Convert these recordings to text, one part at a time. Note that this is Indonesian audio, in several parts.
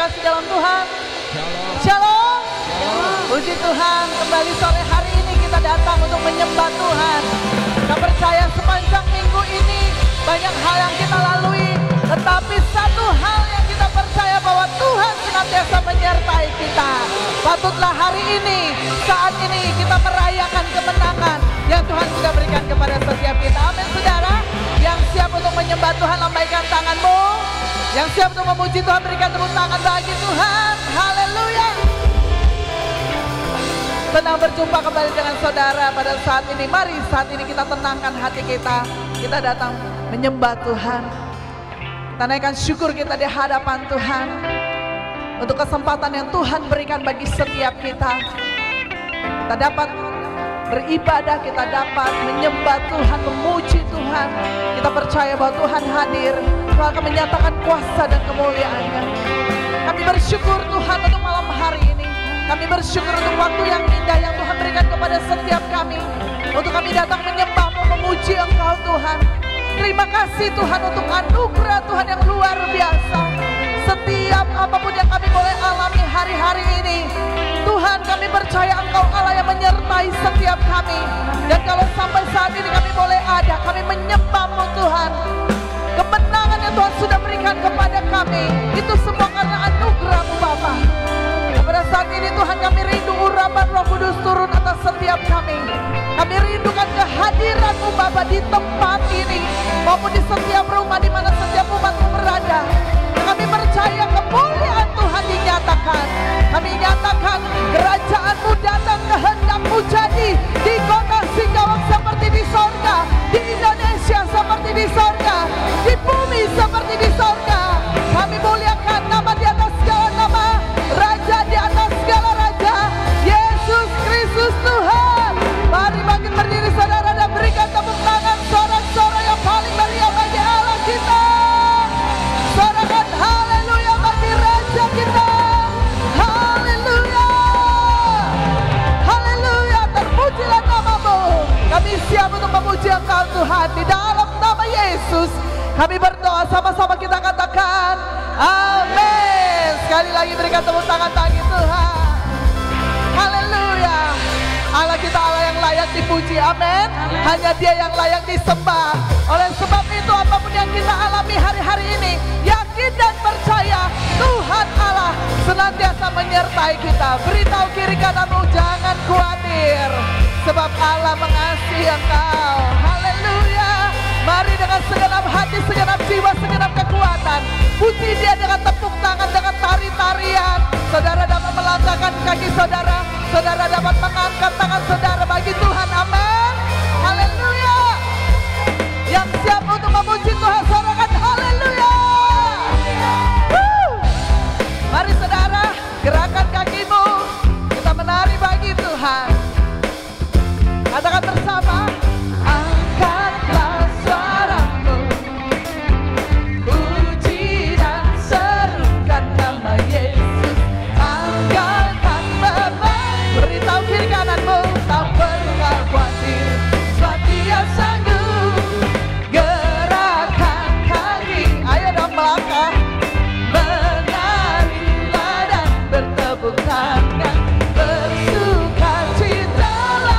kasih dalam Tuhan. Shalom. Puji Tuhan, kembali sore hari ini kita datang untuk menyembah Tuhan. Kita percaya sepanjang minggu ini banyak hal yang kita lalui, tetapi satu hal yang kita percaya bahwa Tuhan senantiasa menyertai kita. Patutlah hari ini, saat ini kita merayakan kemenangan yang Tuhan sudah berikan kepada setiap kita. Amin saudara. Yang siap untuk menyembah Tuhan, lambaikan tanganmu. Yang siap untuk memuji Tuhan, berikan tepuk tangan bagi Tuhan. Haleluya. Senang berjumpa kembali dengan saudara pada saat ini. Mari saat ini kita tenangkan hati kita. Kita datang menyembah Tuhan. Kita naikkan syukur kita di hadapan Tuhan. Untuk kesempatan yang Tuhan berikan bagi setiap kita. Kita dapat beribadah, kita dapat menyembah Tuhan, memuji Tuhan. Kita percaya bahwa Tuhan hadir. Tuhan akan menyatakan kuasa dan kemuliaan-Nya. Kami bersyukur Tuhan untuk malam hari ini. Kami bersyukur untuk waktu yang indah yang Tuhan berikan kepada setiap kami. Untuk kami datang menyembah-Mu, memuji Engkau Tuhan. Terima kasih Tuhan untuk anugerah Tuhan yang luar biasa. Setiap apapun yang kami boleh alami hari-hari ini, Tuhan kami percaya Engkau Allah yang menyertai setiap kami. Dan kalau sampai saat ini kami boleh ada, kami menyembah-Mu Tuhan. Kemenangan yang Tuhan sudah berikan kepada kami, itu semua karena anugerah-Mu Bapa. Pada saat ini Tuhan kami rindu urapan Roh Kudus turun atas setiap kami. Kami rindukan kehadiran memuji Engkau Tuhan. Di dalam nama Yesus kami berdoa, sama-sama kita katakan amin. Sekali lagi berikan tepuk tangan bagi Tuhan. Haleluya. Allah kita Allah yang layak dipuji, amin. Hanya Dia yang layak disembah. Oleh sebab itu apapun yang kita alami hari-hari ini, yakin dan percaya Tuhan Allah senantiasa menyertai kita. Beritahu kiri kananmu, jangan khawatir, sebab Allah mengasihi engkau. Haleluya. Mari dengan segenap hati, segenap jiwa, segenap kekuatan, puji Dia dengan tepuk tangan, dengan tari-tarian. Saudara dapat melangkahkan kaki saudara, saudara dapat mengangkat tangan saudara bagi Tuhan, amin. Haleluya. Yang siap untuk memuji Tuhan, sorakan haleluya. Mari saudara, gerakan kakimu, kita menari bagi Tuhan. Katakan bersama, angkatlah suaramu, puji dan serukan nama Yesus. Angkatkan beban, beritahu kiri kananmu, tak perlu khawatir, sebab Dia sanggup. Gerakan kaki, ayo dong melangkah, menarilah dan bertepuk tangan, bersukacitalah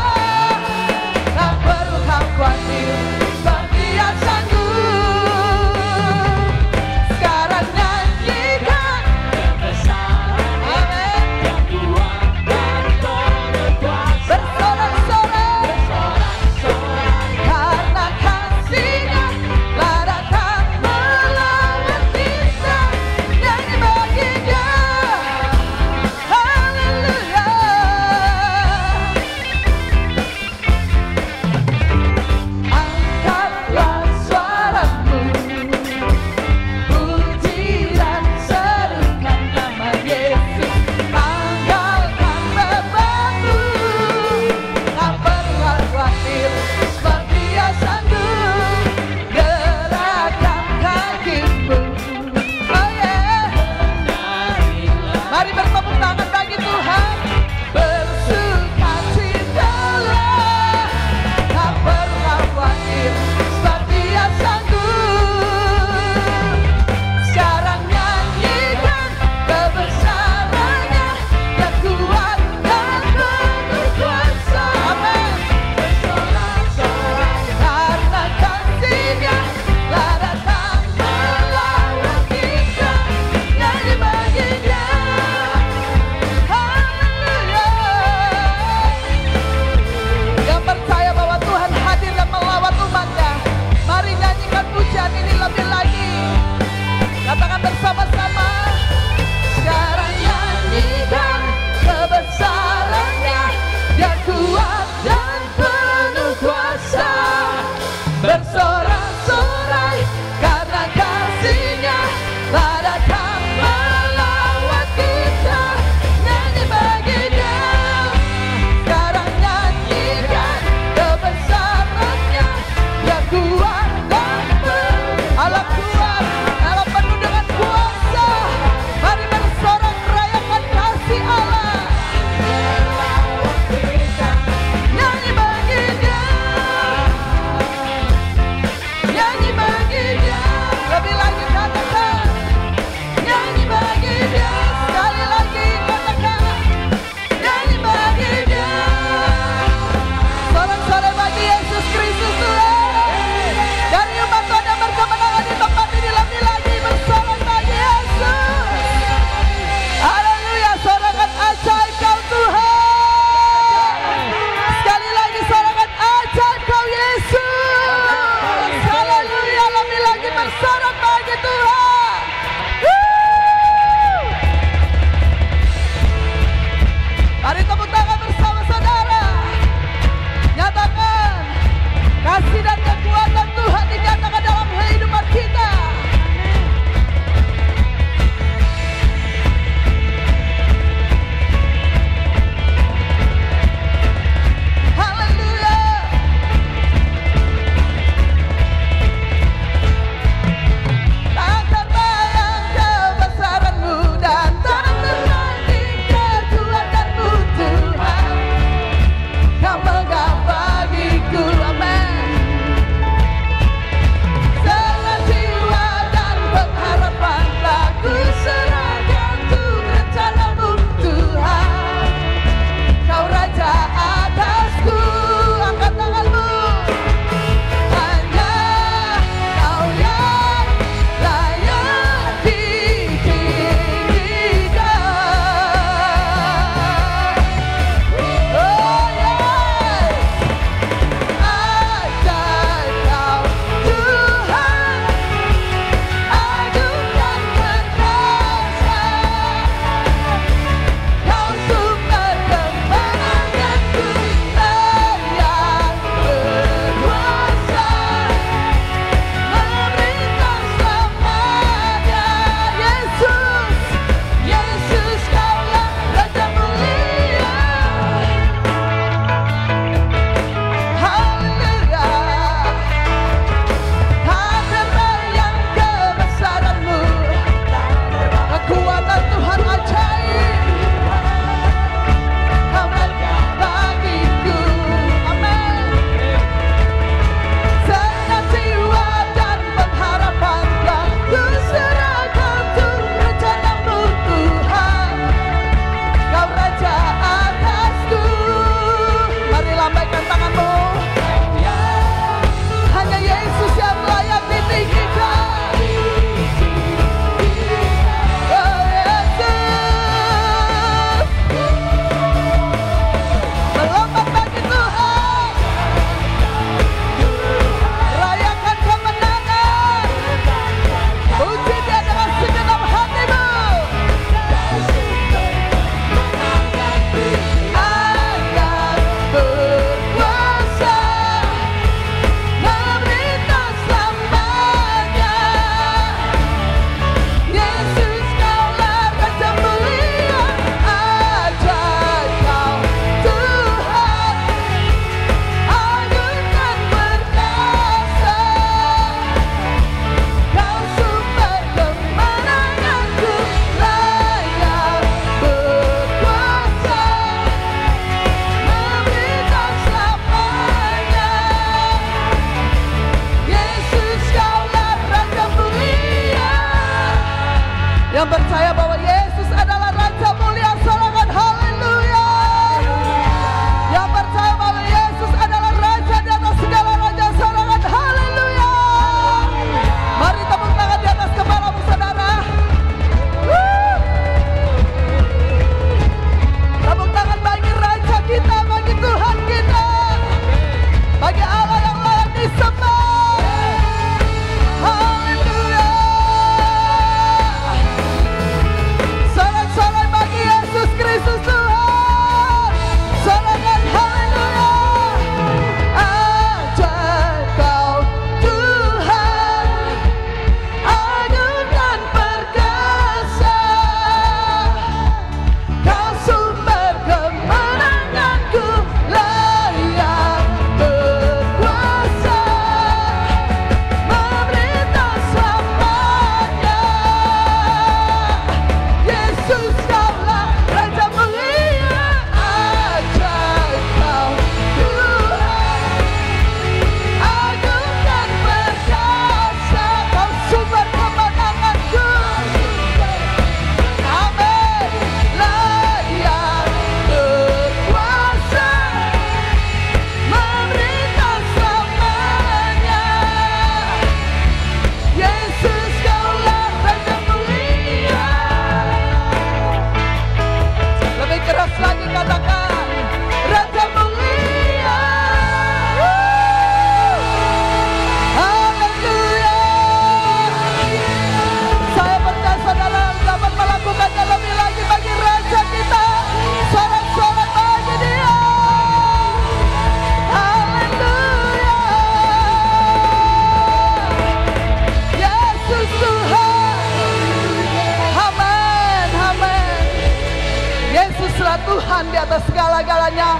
atas segala-galanya.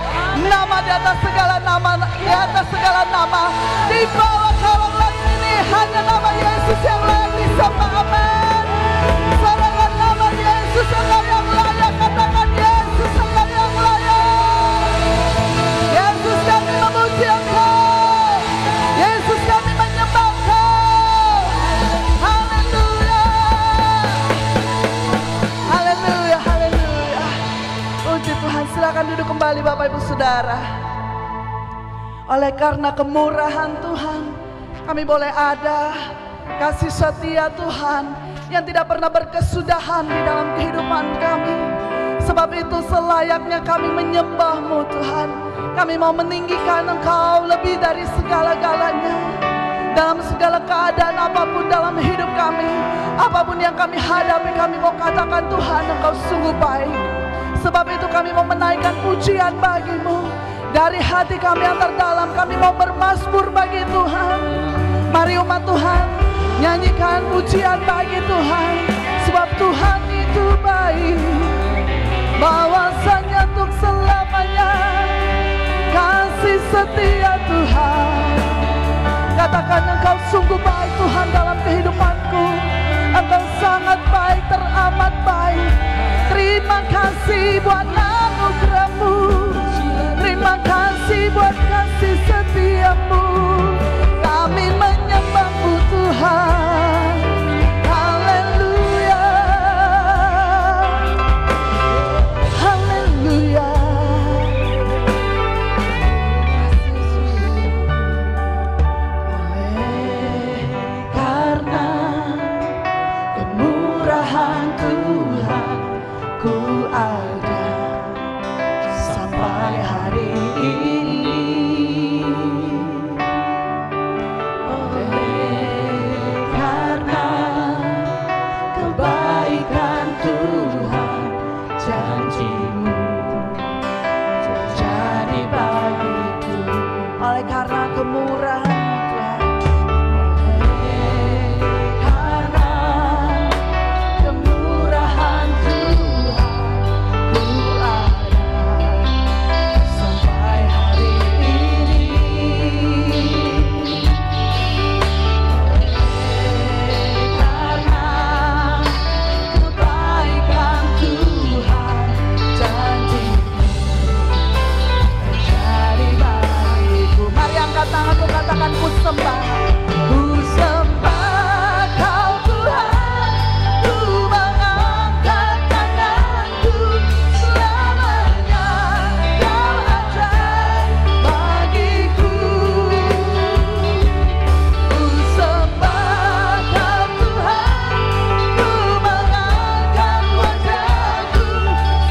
Nama di atas segala nama, di atas segala nama. Di bawah kolong langit ini hanya nama Yesus yang layak disembah. Amin. Sorakan nama Yesus Engkau yang layak. Katakan Yesus Engkau yang layak. Yesus kami memuji Engkau. Yesus kami menyembah Engkau. Haleluya. Haleluya, haleluya. Puji Tuhan, silakan duduk kembali Bapak Ibu Saudara. Oleh karena kemurahan Tuhan, kami boleh ada, kasih setia Tuhan yang tidak pernah berkesudahan di dalam kehidupan kami. Sebab itu selayaknya kami menyembah-Mu Tuhan. Kami mau meninggikan Engkau lebih dari segala-galanya. Dalam segala keadaan apapun dalam hidup kami, apapun yang kami hadapi, kami mau katakan Tuhan Engkau sungguh baik. Sebab itu kami mau menaikkan pujian bagi-Mu. Dari hati kami yang terdalam, kami mau bermasmur bagi Tuhan. Mari umat Tuhan, nyanyikan pujian bagi Tuhan. Sebab Tuhan itu baik, bahwasanya untuk selamanya kasih setia Tuhan. Katakan Engkau sungguh baik Tuhan dalam kehidupanku. Engkau sangat baik, teramat baik. Terima kasih buat anugerah-Mu. Terima kasih buat kasih setia-Mu. Kami menyembah-Mu Tuhan. Haleluya. Haleluya. Oleh karena kemurahan Tuhan, ku ada sampai hari ini. Oleh karena kebaikan Tuhan, janji-Mu terjadi bagiku. Oleh karena kemurahan tanganku, katakan ku sembah. Ku sembah Kau Tuhan, ku mengangkat tanganku. Selamanya Kau ajaib bagiku. Ku sembah Kau Tuhan, ku mengangkat wajahku.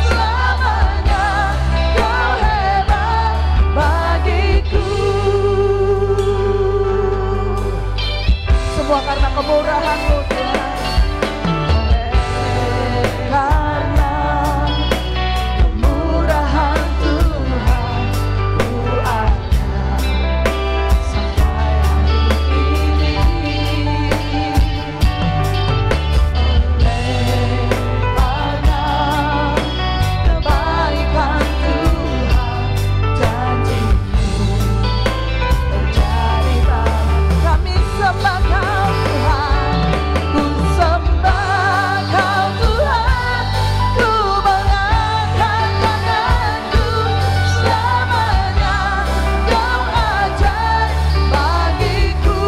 Selamanya Kau hebat bagiku. Semua karena kemurahan-Mu Tuhan. Karena kemurahan Tuhan, ku ada sampai hari ini. Karena kebaikan Tuhan, janji-Mu terjadi bagiku. Kami sembah Kau Tuhan, ku sembah Kau Tuhan, ku mengangkat tanganku. Selamanya Kau ajaib bagiku.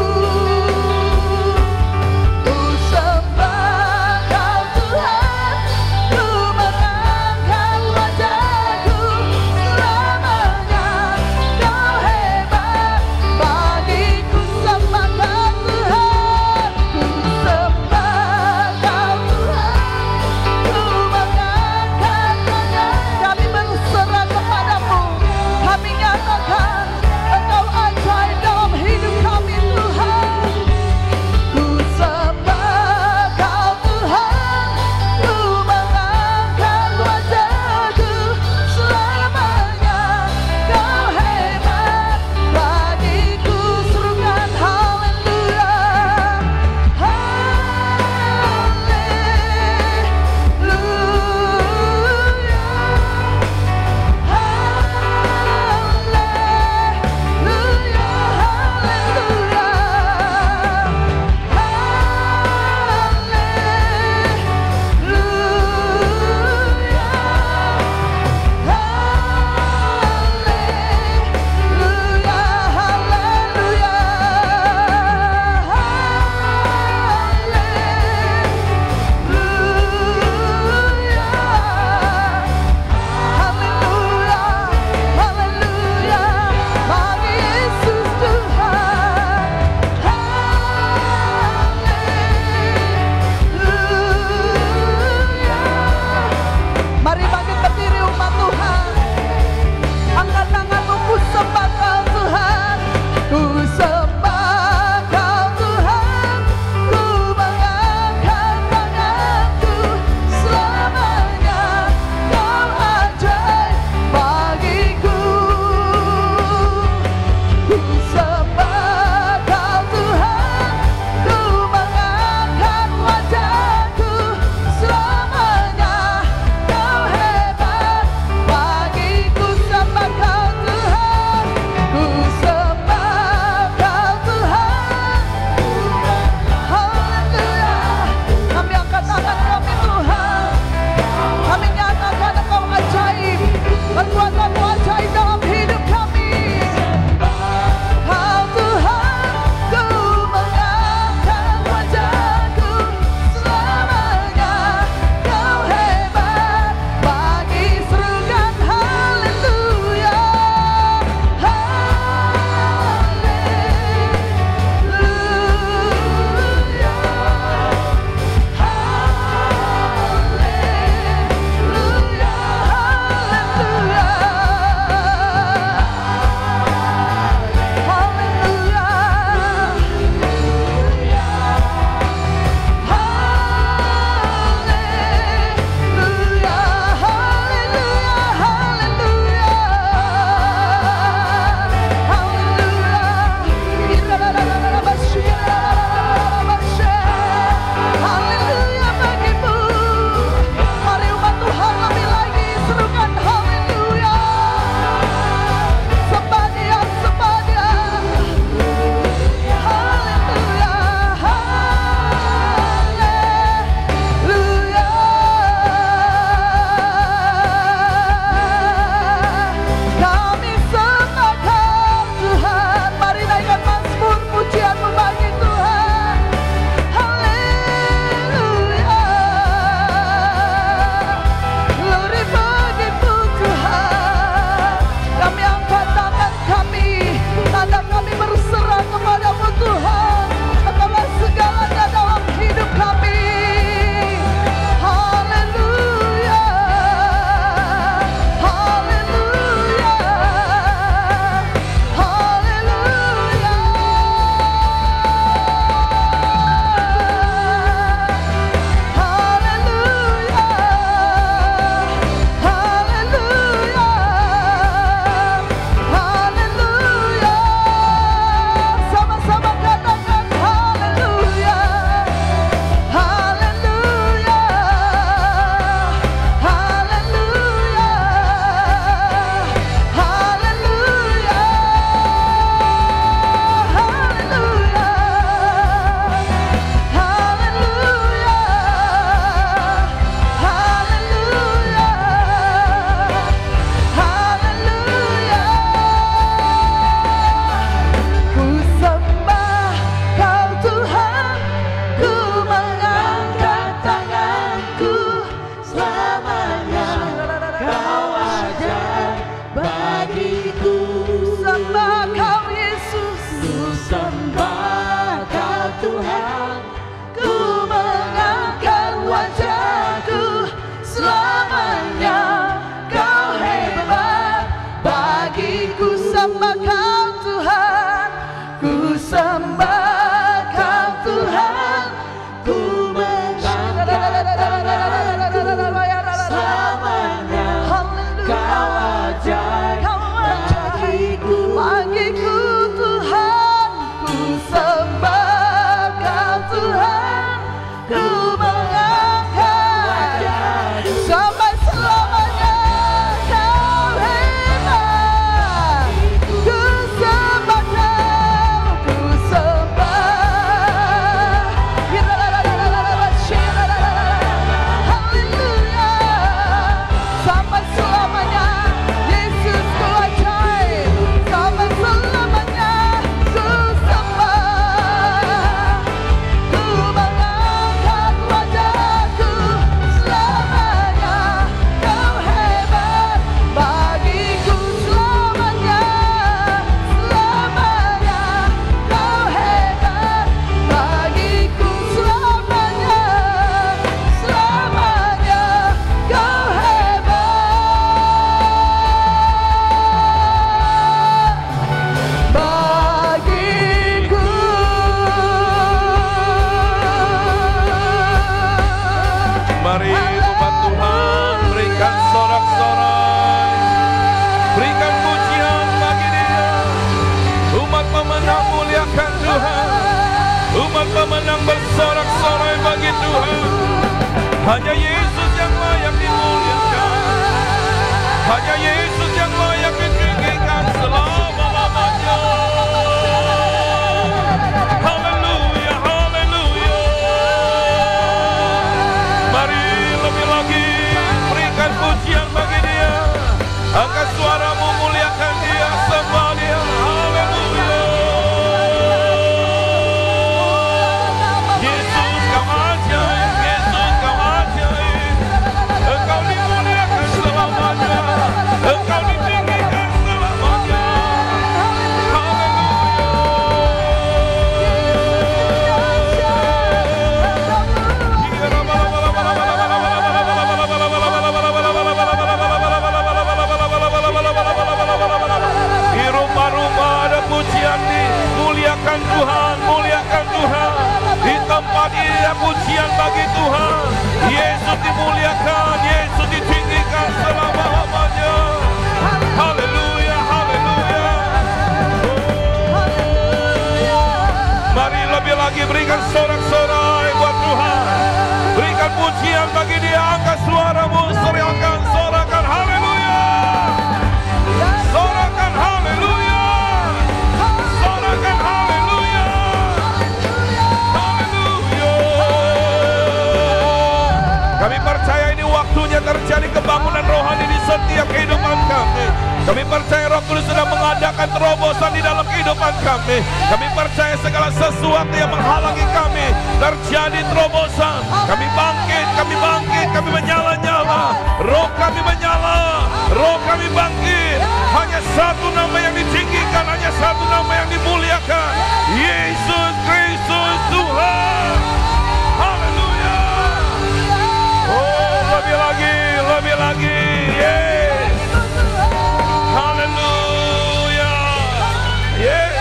Ku sembah Kau Tuhan, ku mengangkat wajahku. Selamanya Kau hebat bagiku. Sembah Kau Tuhan, ku sembah Kau Tuhan, ku mengangkat tangan. Kami berserah kepada-Mu. Kami nyatakan Engkau ajaib dalam hidup kami Tuhan. Ku sembah Kau Tuhan, ku mengangkat wajahku. Selamanya Kau hebat bagiku. Serukan haleluya. Haleluya. sembah Kau Tuhan, ku sembah Kau Tuhan, ku mengangkat tanganku selamanya. Kau ajaib bagiku Tuhan, ku sembah Kau Tuhan, ku mengangkat sampai selamanya. Kau hebat, ku sembah Kau, ku sembah. Haleluya, sampai selamanya. Yesus ku ajaib, sampai selamanya ku sembah. Ku mengangkat wajahku selamanya. Kau hebat bagiku selamanya, selamanya. Kau hebat bagiku selamanya, selamanya. Kau hebat bagiku. Mari umat Tuhan berikan sorak-sorai, berikan pujian bagi Dia. Umat pemenang muliakan Tuhan, umat pemenang bersorak-sorai bagi Tuhan. Hanya Yesus yang layak dimuliakan, hanya Yesus yang layak ditinggikan selama-lamanya. Haleluya, haleluya. Mari lebih lagi berikan pujian bagi Dia. Angkat suaramu, muliakan Dia, sembah Dia. Haleluya. Yesus Kau ajaib, Yesus Kau ajaib. Engkau dimuliakan selamanya, Engkau ditinggikan selamanya. Di rumah-rumah ada pujian, dimuliakan Tuhan, muliakan Tuhan. Di tempat ini ada pujian bagi Tuhan. Yesus dimuliakan, Yesus ditinggikan selama-lamanya. Haleluya, haleluya. Mari lebih lagi berikan sorak-sorai buat Tuhan. Berikan pujian bagi Dia. Angkat suaramu, sorakan, sorakan, haleluya. Sorakan, haleluya. Sorakan, haleluya. Haleluya. Kami percaya ini waktunya terjadi kebangunan rohani di setiap kehidupan kami. Kami percaya Roh Kudus sedang mengadakan terobosan di dalam kehidupan kami. Kami percaya segala sesuatu yang menghalangi kami terjadi terobosan. Kami bangkit, kami menyala-nyala. Roh kami menyala, roh kami bangkit. Hanya satu nama yang ditinggikan, hanya satu nama yang dimuliakan. Yesus Kristus Tuhan. Haleluya. Oh, lebih lagi. Yes. Haleluya. Yes.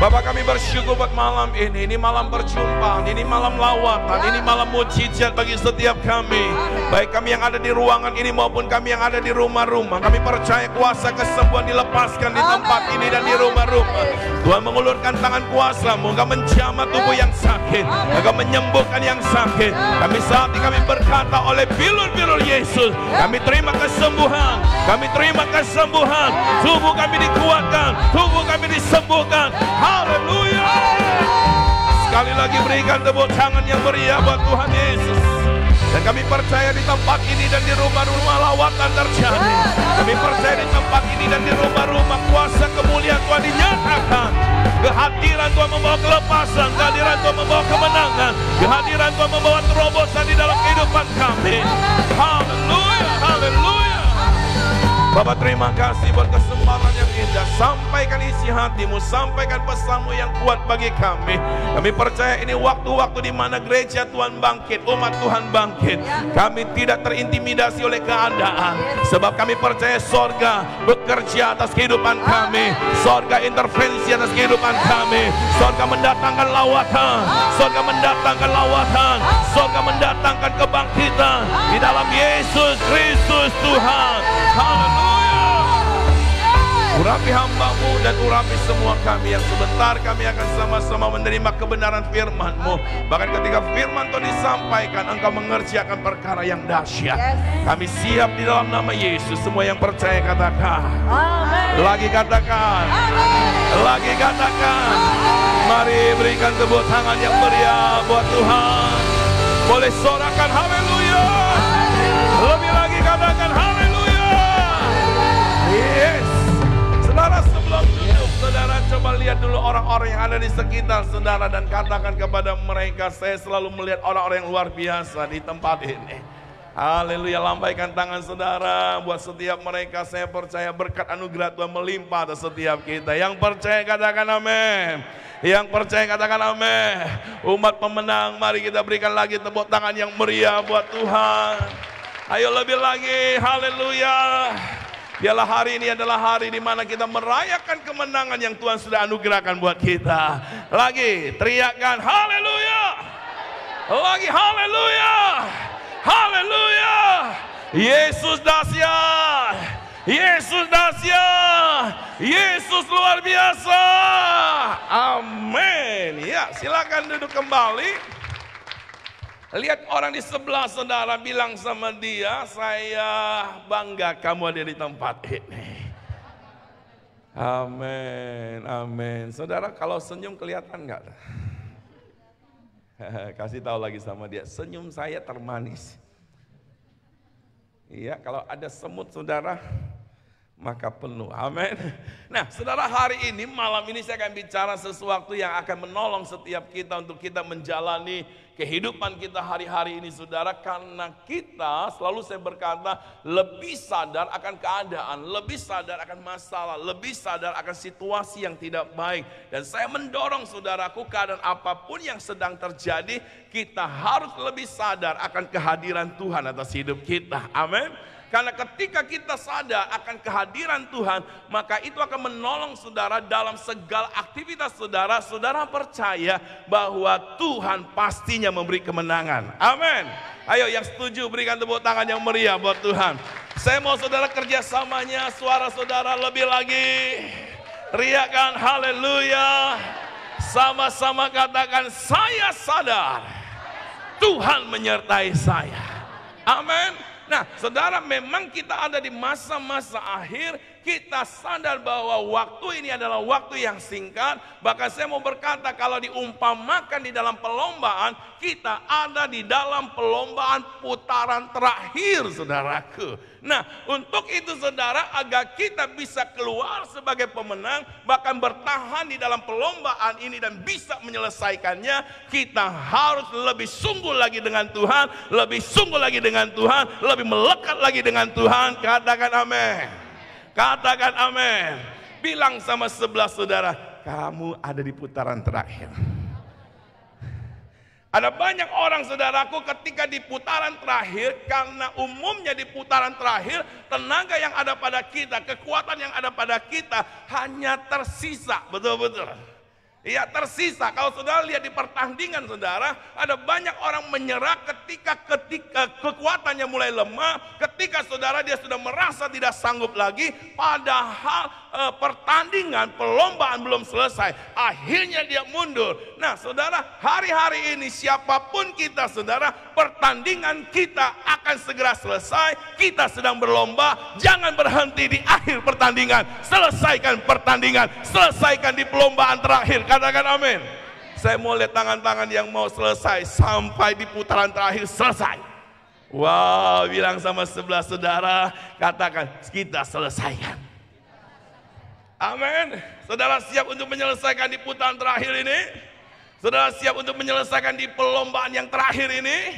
Bapak, kami bersyukur buat malam ini malam perjumpaan, ini malam lawatan, ini malam mujizat bagi setiap kami. Baik kami yang ada di ruangan ini maupun kami yang ada di rumah-rumah. Kami percaya kuasa kesembuhan dilepaskan di tempat ini dan di rumah-rumah. Tuhan mengulurkan tangan kuasa, Engkau menjamah tubuh yang sakit, Engkau menyembuhkan yang sakit. Kami saat ini kami berkata oleh bilur-bilur Yesus, kami terima kesembuhan, kami terima kesembuhan. Tubuh kami dikuatkan, tubuh kami disembuhkan. Haleluya. Sekali lagi berikan tepuk tangan yang meriah buat Tuhan Yesus. Dan kami percaya di tempat ini dan di rumah-rumah lawatan terjadi. Kami percaya di tempat ini dan di rumah-rumah kuasa kemuliaan Tuhan dinyatakan. Kehadiran Tuhan membawa kelepasan, kehadiran Tuhan membawa kemenangan, kehadiran Tuhan membawa terobosan di dalam kehidupan kami. Haleluya, haleluya. Bapak terima kasih buat kesempatan yang indah. Sampaikan isi hatimu, sampaikan pesanmu yang kuat bagi kami. Kami percaya ini waktu-waktu di mana gereja Tuhan bangkit, umat Tuhan bangkit. Kami tidak terintimidasi oleh keadaan, sebab kami percaya sorga bekerja atas kehidupan kami. Sorga intervensi atas kehidupan kami. Sorga mendatangkan lawatan, sorga mendatangkan lawatan, sorga mendatangkan kebangkitan di dalam Yesus Kristus Tuhan. Haleluya. Urapi hamba-Mu dan urapi semua kami yang sebentar kami akan sama-sama menerima kebenaran firman-Mu. Bahkan ketika firman Tuhan disampaikan, Engkau mengerjakan perkara yang dahsyat. Kami siap di dalam nama Yesus. Semua yang percaya katakan. Amen. Lagi katakan. Amen. Lagi katakan. Amen. Mari berikan tepuk tangan yang meriah buat Tuhan. Boleh sorakan haleluya. Lebih lagi katakan haleluya. Yes. Saudara, sebelum duduk, saudara coba lihat dulu orang-orang yang ada di sekitar saudara dan katakan kepada mereka, saya selalu melihat orang-orang yang luar biasa di tempat ini. Haleluya, lambaikan tangan saudara buat setiap mereka. Saya percaya berkat anugerah Tuhan melimpah atas setiap kita. Yang percaya katakan amin. Yang percaya katakan amin. Umat pemenang, mari kita berikan lagi tepuk tangan yang meriah buat Tuhan. Ayo lebih lagi, haleluya. Biarlah hari ini adalah hari di mana kita merayakan kemenangan yang Tuhan sudah anugerahkan buat kita. Lagi, teriakkan haleluya. Lagi haleluya. Haleluya. Yesus dahsyat. Yesus dahsyat. Yesus luar biasa. Amin. Ya, silakan duduk kembali. Lihat orang di sebelah saudara, bilang sama dia, saya bangga kamu ada di tempat ini. Amin, amin. Saudara, kalau senyum kelihatan nggak? Kasih tahu lagi sama dia, senyum saya termanis. Iya, kalau ada semut saudara, maka penuh. Amin. Nah, saudara, hari ini, malam ini saya akan bicara sesuatu yang akan menolong setiap kita untuk kita menjalani kehidupan kita hari-hari ini, saudara. Karena kita, selalu saya berkata, lebih sadar akan keadaan, lebih sadar akan masalah, lebih sadar akan situasi yang tidak baik. Dan saya mendorong saudaraku, keadaan apapun yang sedang terjadi, kita harus lebih sadar akan kehadiran Tuhan atas hidup kita. Amin. Karena ketika kita sadar akan kehadiran Tuhan, maka itu akan menolong saudara dalam segala aktivitas saudara. Saudara percaya bahwa Tuhan pastinya memberi kemenangan. Amin. Ayo yang setuju berikan tepuk tangan yang meriah buat Tuhan. Saya mau saudara kerjasamanya, suara saudara lebih lagi. Riakan haleluya. Sama-sama katakan, saya sadar Tuhan menyertai saya. Amin. Nah, saudara, memang kita ada di masa-masa akhir. Kita sadar bahwa waktu ini adalah waktu yang singkat. Bahkan saya mau berkata, kalau diumpamakan di dalam perlombaan, kita ada di dalam perlombaan putaran terakhir, saudaraku. Nah, untuk itu saudara, agar kita bisa keluar sebagai pemenang, bahkan bertahan di dalam perlombaan ini dan bisa menyelesaikannya, kita harus lebih sungguh lagi dengan Tuhan, lebih sungguh lagi dengan Tuhan, lebih melekat lagi dengan Tuhan. Katakan amin. Katakan amin. Bilang sama sebelah saudara, kamu ada di putaran terakhir. Ada banyak orang saudaraku ketika di putaran terakhir, karena umumnya di putaran terakhir, tenaga yang ada pada kita, kekuatan yang ada pada kita hanya tersisa, betul-betul. Ya, tersisa. Kalau saudara lihat di pertandingan saudara, ada banyak orang menyerah ketika kekuatannya mulai lemah, ketika saudara dia sudah merasa tidak sanggup lagi, padahal pertandingan, perlombaan belum selesai, akhirnya dia mundur. Nah saudara, hari-hari ini siapapun kita saudara, pertandingan kita akan segera selesai. Kita sedang berlomba, jangan berhenti di akhir pertandingan, selesaikan pertandingan, selesaikan di perlombaan terakhir. Katakan amin. Saya mau lihat tangan-tangan yang mau selesai sampai di putaran terakhir selesai. Wow, bilang sama sebelah saudara, katakan kita selesaikan. Amin. Saudara siap untuk menyelesaikan di putaran terakhir ini? Saudara siap untuk menyelesaikan di perlombaan yang terakhir ini?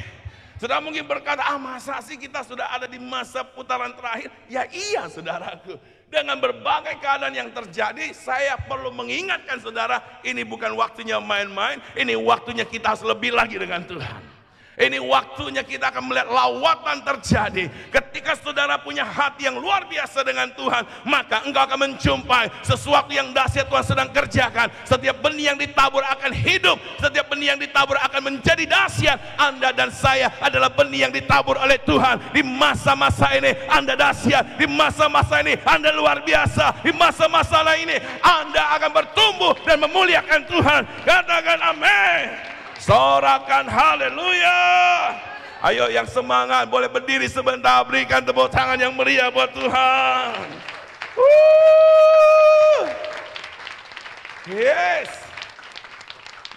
Saudara mungkin berkata, masa sih kita sudah ada di masa putaran terakhir? Ya iya saudaraku. Dengan berbagai keadaan yang terjadi, saya perlu mengingatkan saudara, ini bukan waktunya main-main, ini waktunya kita harus lebih lagi dengan Tuhan. Ini waktunya kita akan melihat lawatan terjadi. Ketika saudara punya hati yang luar biasa dengan Tuhan, maka engkau akan menjumpai sesuatu yang dahsyat Tuhan sedang kerjakan. Setiap benih yang ditabur akan hidup, setiap benih yang ditabur akan menjadi dahsyat. Anda dan saya adalah benih yang ditabur oleh Tuhan. Di masa-masa ini Anda dahsyat, di masa-masa ini Anda luar biasa, di masa-masa ini Anda akan bertumbuh dan memuliakan Tuhan. Katakan amin. Sorakan haleluya. Ayo yang semangat boleh berdiri sebentar, berikan tepuk tangan yang meriah buat Tuhan. Yes.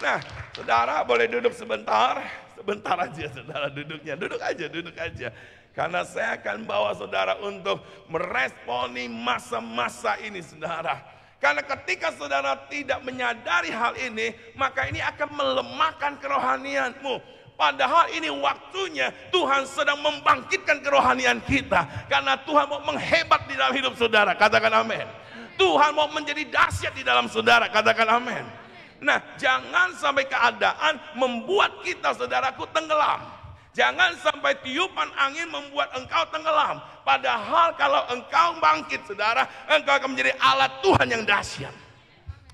Nah, saudara boleh duduk sebentar. Sebentar aja saudara duduknya. Duduk aja. Karena saya akan bawa saudara untuk meresponi masa-masa ini saudara. Karena ketika saudara tidak menyadari hal ini, maka ini akan melemahkan kerohanianmu. Padahal ini waktunya Tuhan sedang membangkitkan kerohanian kita. Karena Tuhan mau menghebat di dalam hidup saudara. Katakan amin. Tuhan mau menjadi dahsyat di dalam saudara. Katakan amin. Nah, jangan sampai keadaan membuat kita saudaraku tenggelam. Jangan sampai tiupan angin membuat engkau tenggelam. Padahal kalau engkau bangkit saudara, engkau akan menjadi alat Tuhan yang dahsyat.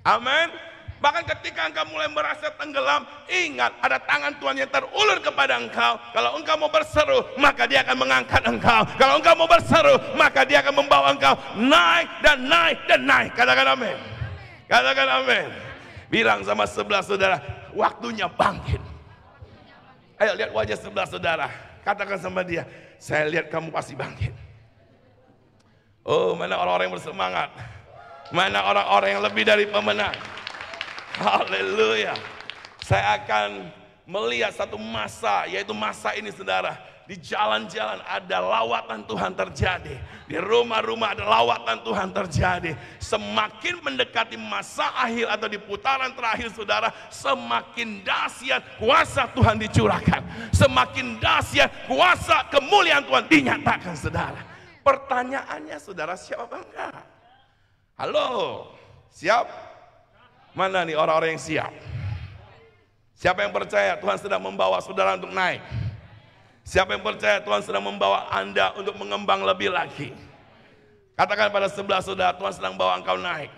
Amin. Bahkan ketika engkau mulai merasa tenggelam, ingat ada tangan Tuhan yang terulur kepada engkau. Kalau engkau mau berseru, maka dia akan mengangkat engkau. Kalau engkau mau berseru, maka dia akan membawa engkau naik dan naik dan naik. Katakan amin. Katakan amin. Bilang sama sebelah saudara, waktunya bangkit. Ayo lihat wajah sebelah saudara. Katakan sama dia, saya lihat kamu pasti bangkit. Oh, mana orang-orang yang bersemangat. Mana orang-orang yang lebih dari pemenang. Haleluya. Saya akan melihat satu masa, yaitu masa ini saudara. Di jalan-jalan ada lawatan Tuhan terjadi. Di rumah-rumah ada lawatan Tuhan terjadi. Semakin mendekati masa akhir atau di putaran terakhir saudara, semakin dahsyat kuasa Tuhan dicurahkan. Semakin dahsyat kuasa kemuliaan Tuhan dinyatakan saudara. Pertanyaannya saudara, siap apa enggak? Halo, siap? Mana nih orang-orang yang siap? Siapa yang percaya Tuhan sedang membawa saudara untuk naik? Siapa yang percaya Tuhan sedang membawa Anda untuk mengembang lebih lagi? Katakan pada sebelah saudara, Tuhan sedang bawa engkau naik.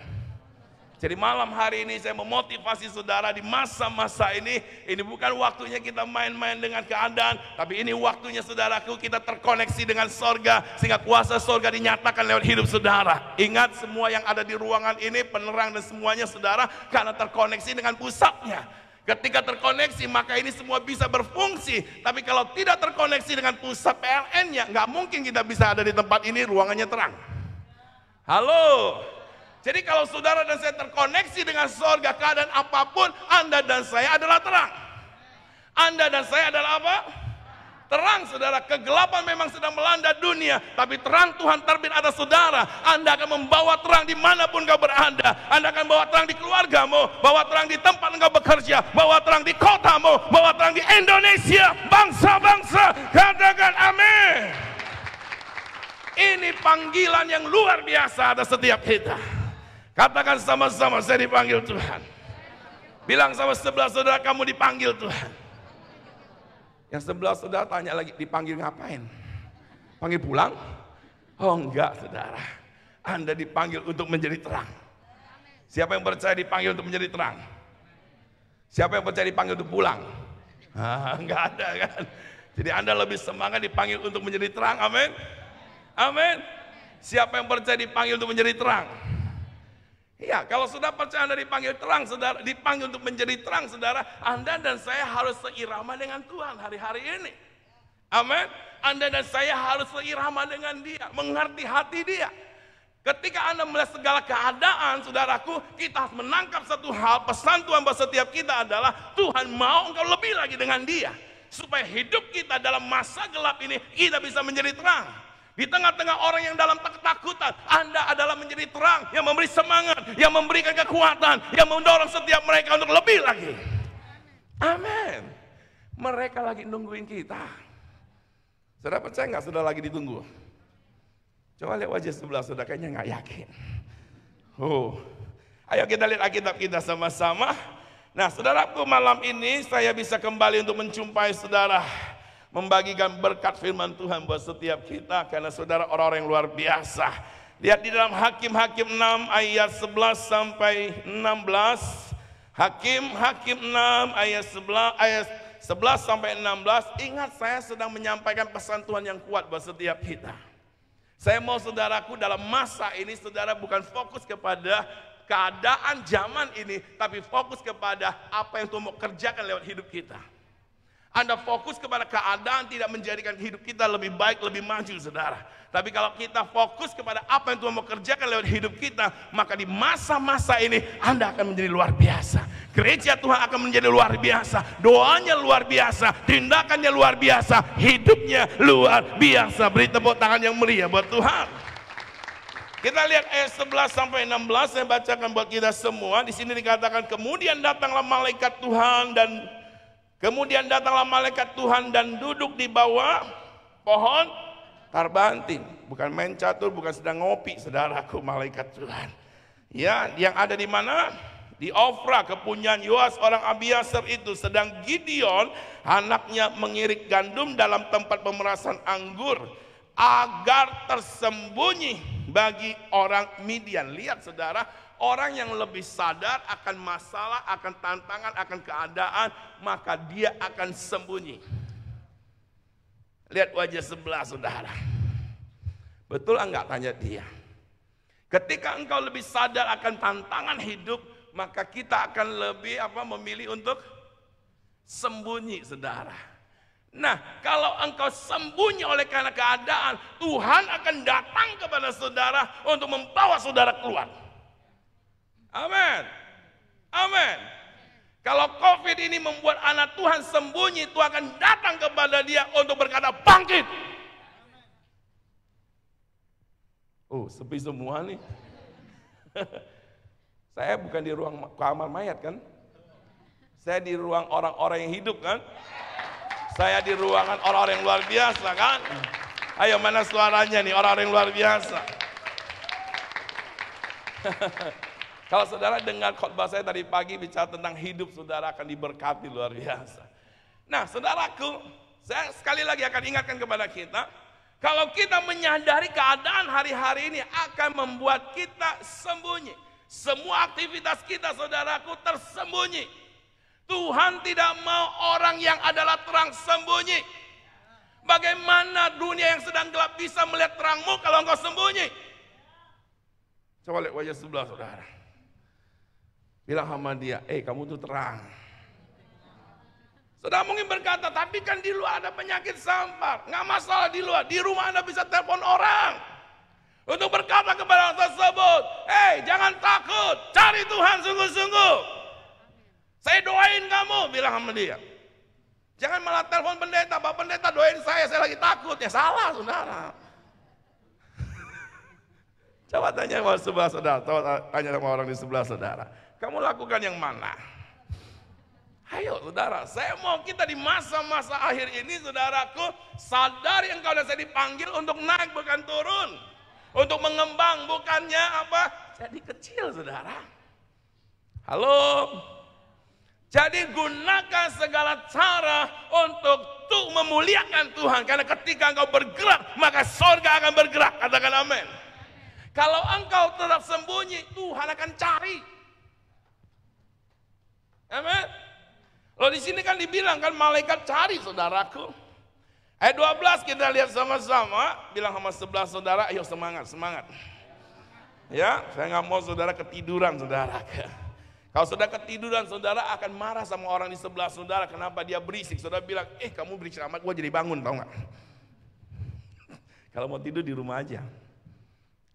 Jadi malam hari ini saya memotivasi saudara di masa-masa ini bukan waktunya kita main-main dengan keadaan, tapi ini waktunya saudaraku kita terkoneksi dengan sorga, sehingga kuasa sorga dinyatakan lewat hidup saudara. Ingat semua yang ada di ruangan ini, penerang dan semuanya saudara, karena terkoneksi dengan pusatnya. Ketika terkoneksi maka ini semua bisa berfungsi. Tapi kalau tidak terkoneksi dengan pusat PLN-nya, nggak mungkin kita bisa ada di tempat ini, ruangannya terang. Halo. Jadi kalau saudara dan saya terkoneksi dengan sorga, keadaan apapun, Anda dan saya adalah terang. Anda dan saya adalah apa? Terang saudara. Kegelapan memang sedang melanda dunia, tapi terang Tuhan terbit atas saudara. Anda akan membawa terang dimanapun kau berada. Anda akan bawa terang di keluargamu, bawa terang di tempat engkau bekerja, bawa terang di kotamu, bawa terang di Indonesia, bangsa-bangsa. Katakan amin. Ini panggilan yang luar biasa atas setiap kita. Katakan sama-sama, saya dipanggil Tuhan. Bilang sama sebelah saudara, kamu dipanggil Tuhan. Yang sebelah saudara tanya lagi, dipanggil ngapain? Panggil pulang? Oh enggak saudara, Anda dipanggil untuk menjadi terang. Siapa yang percaya dipanggil untuk menjadi terang? Siapa yang percaya dipanggil untuk pulang? Enggak ada kan? Jadi Anda lebih semangat dipanggil untuk menjadi terang, amin? Amin. Siapa yang percaya dipanggil untuk menjadi terang? Iya, kalau sudah percaya Anda dipanggil terang, saudara, dipanggil untuk menjadi terang, saudara, Anda dan saya harus seirama dengan Tuhan hari-hari ini. Amin. Anda dan saya harus seirama dengan Dia, mengerti hati Dia. Ketika Anda melihat segala keadaan, saudaraku, kita harus menangkap satu hal, pesan Tuhan buat setiap kita adalah Tuhan mau engkau lebih lagi dengan Dia, supaya hidup kita dalam masa gelap ini kita bisa menjadi terang. Di tengah-tengah orang yang dalam ketakutan, Anda adalah menjadi terang yang memberi semangat, yang memberikan kekuatan, yang mendorong setiap mereka untuk lebih lagi. Amin. Mereka lagi nungguin kita. Saudara percaya nggak saudara lagi ditunggu? Coba lihat wajah sebelah saudara, kayaknya nggak yakin. Oh, ayo kita lihat Alkitab kita sama-sama. Nah, saudaraku, malam ini saya bisa kembali untuk menjumpai saudara, membagikan berkat firman Tuhan buat setiap kita, karena saudara orang-orang yang luar biasa. Lihat di dalam Hakim-Hakim 6 ayat 11 sampai 16. Hakim 6 ayat 11 sampai 16. Ingat, saya sedang menyampaikan pesan Tuhan yang kuat buat setiap kita. Saya mau saudaraku dalam masa ini saudara bukan fokus kepada keadaan zaman ini, tapi fokus kepada apa yang Tuhan mau kerjakan lewat hidup kita. Anda fokus kepada keadaan tidak menjadikan hidup kita lebih baik, lebih maju saudara. Tapi kalau kita fokus kepada apa yang Tuhan mau kerjakan lewat hidup kita, maka di masa-masa ini Anda akan menjadi luar biasa. Gereja Tuhan akan menjadi luar biasa. Doanya luar biasa, tindakannya luar biasa, hidupnya luar biasa. Beri tepuk tangan yang meriah buat Tuhan. Kita lihat ayat 11 sampai 16, saya bacakan buat kita semua. Di sini dikatakan, kemudian datanglah malaikat Tuhan dan duduk di bawah pohon tarbantin. Bukan main catur, bukan sedang ngopi, saudaraku, malaikat Tuhan. Ya, yang ada di mana? Di Ofra, kepunyaan Yoas orang Abiasar itu. Sedang Gideon, anaknya, mengirik gandum dalam tempat pemerasan anggur, agar tersembunyi bagi orang Midian. Lihat saudara, orang yang lebih sadar akan masalah, akan tantangan, akan keadaan, maka dia akan sembunyi. Lihat wajah sebelah saudara. Betul enggak, tanya dia. Ketika engkau lebih sadar akan tantangan hidup, maka kita akan lebih memilih untuk sembunyi saudara. Nah, kalau engkau sembunyi oleh karena keadaan, Tuhan akan datang kepada saudara untuk membawa saudara keluar. Amin. Amin. Kalau COVID ini membuat anak Tuhan sembunyi, Tuhan akan datang kepada dia untuk berkata, bangkit. Oh, sepi semua nih. Saya bukan di ruang kamar mayat kan? Saya di ruang orang-orang yang hidup kan? Saya di ruangan orang-orang yang luar biasa kan? Ayo, mana suaranya nih orang-orang yang luar biasa? Kalau saudara dengar khotbah saya tadi pagi bicara tentang hidup, saudara akan diberkati luar biasa. Nah, saudaraku, saya sekali lagi akan ingatkan kepada kita, kalau kita menyadari keadaan hari-hari ini akan membuat kita sembunyi. Semua aktivitas kita, saudaraku, tersembunyi. Tuhan tidak mau orang yang adalah terang sembunyi. Bagaimana dunia yang sedang gelap bisa melihat terangmu kalau engkau sembunyi? Coba lihat wajah sebelah saudara. Bilang sama dia, kamu tuh terang. Saudara mungkin berkata, tapi kan di luar ada penyakit sampar. Nggak masalah di luar, di rumah Anda bisa telepon orang. Untuk berkata kepada orang tersebut, jangan takut, cari Tuhan sungguh-sungguh. Saya doain kamu, bilang sama dia. Jangan malah telepon pendeta, Pak pendeta doain saya lagi takut. Ya salah saudara. Coba tanya sama sebelah saudara, tanya sama orang di sebelah saudara. Kamu lakukan yang mana? Ayo saudara, saya mau kita di masa-masa akhir ini saudaraku, sadari engkau dan saya dipanggil untuk naik bukan turun. Untuk mengembang bukannya jadi kecil saudara. Halo. Jadi gunakan segala cara untuk memuliakan Tuhan. Karena ketika engkau bergerak, maka surga akan bergerak. Katakan amin. Kalau engkau tetap sembunyi, Tuhan akan cari. Amin. Lalu di sini kan dibilang kan malaikat cari saudaraku. Ayat 12 kita lihat sama-sama. Bilang sama sebelah saudara, ayo semangat, semangat. Ya, saya nggak mau saudara ketiduran saudara. Kalau saudara ketiduran, saudara akan marah sama orang di sebelah saudara. Kenapa dia berisik? Saudara bilang, kamu berisik amat, gue jadi bangun, tau nggak? Kalau mau tidur di rumah aja.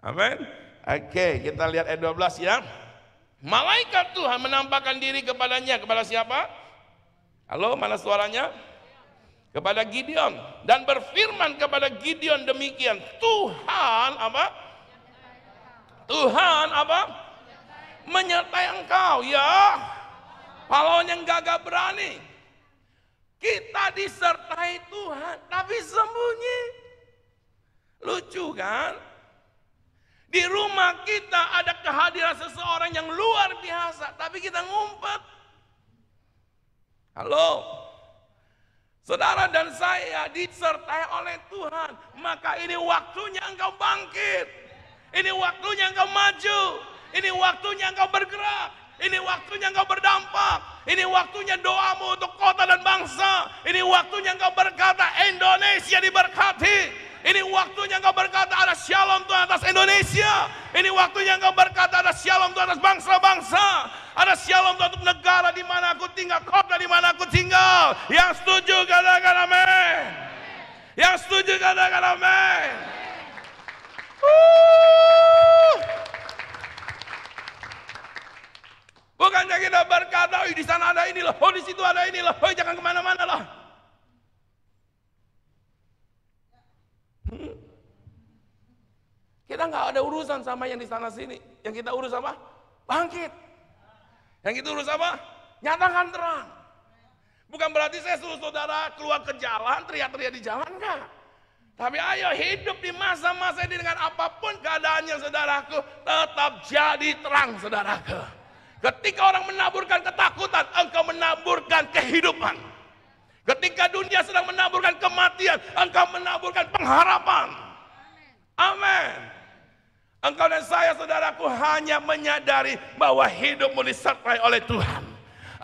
Amin. Oke, kita lihat ayat 12 ya. Malaikat Tuhan menampakkan diri kepadanya. Kepada siapa? Halo, mana suaranya? Kepada Gideon. Dan berfirman kepada Gideon demikian. Tuhan apa? Tuhan apa? Menyertai engkau ya. Pahlawan yang gagah berani. Kita disertai Tuhan, tapi sembunyi. Lucu kan? Di rumah kita ada kehadiran seseorang yang luar biasa, tapi kita ngumpet. Halo, saudara dan saya disertai oleh Tuhan, maka ini waktunya engkau bangkit. Ini waktunya engkau maju. Ini waktunya engkau bergerak. Ini waktunya engkau berdampak. Ini waktunya doamu untuk kota dan bangsa. Ini waktunya engkau berkata Indonesia diberkati. Ini waktunya engkau berkata ada shalom Tuhan atas Indonesia. Ini waktunya engkau berkata ada shalom Tuhan atas bangsa-bangsa. Ada shalom Tuhan untuk negara di mana aku tinggal, kota di mana aku tinggal. Yang setuju katakan amin. Yang setuju katakan amin. Bukannya kita berkata, di sana ada ini loh, di situ ada ini loh, jangan kemana-mana loh. Kita nggak ada urusan sama yang di sana sini. Yang kita urus apa? Bangkit. Yang kita urus apa? Nyatakan terang. Bukan berarti saya suruh saudara keluar ke jalan, teriak-teriak di jalan, enggak. Tapi ayo hidup di masa-masa ini dengan apapun keadaannya saudaraku, tetap jadi terang saudaraku. Ketika orang menaburkan ketakutan, engkau menaburkan kehidupan. Ketika dunia sedang menaburkan kematian, engkau menaburkan pengharapan. Amin. Engkau dan saya saudaraku hanya menyadari bahwa hidupmu disertai oleh Tuhan.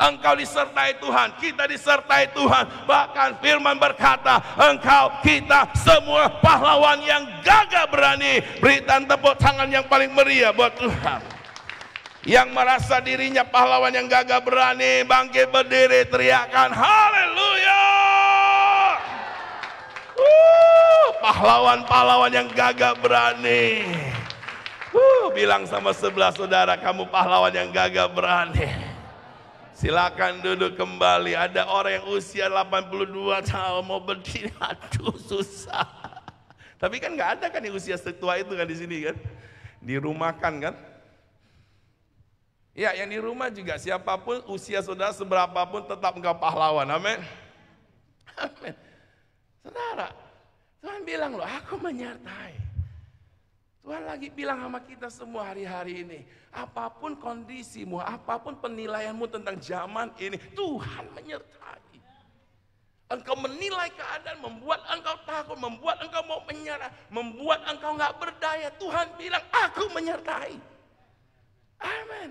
Engkau disertai Tuhan, kita disertai Tuhan. Bahkan firman berkata, engkau, kita semua pahlawan yang gagah berani. Berikan tepuk tangan yang paling meriah buat Tuhan. Yang merasa dirinya pahlawan yang gagah berani, bangkit berdiri, teriakan haleluya. Pahlawan-pahlawan yang gagah berani. Bilang sama sebelah saudara, kamu pahlawan yang gagah berani. Silakan duduk kembali. Ada orang yang usia 82 tahun mau berdiri, aduh susah. Tapi kan nggak ada kan yang usia setua itu kan di sini kan, dirumahkan kan. Ya, yang di rumah juga siapapun usia saudara seberapapun tetap engkau pahlawan. Amin. Amin. Saudara, Tuhan bilang loh, aku menyertai. Tuhan lagi bilang sama kita semua hari-hari ini, apapun kondisimu, apapun penilaianmu tentang zaman ini, Tuhan menyertai. Engkau menilai keadaan, membuat engkau takut, membuat engkau mau menyerah, membuat engkau nggak berdaya. Tuhan bilang, aku menyertai. Amin.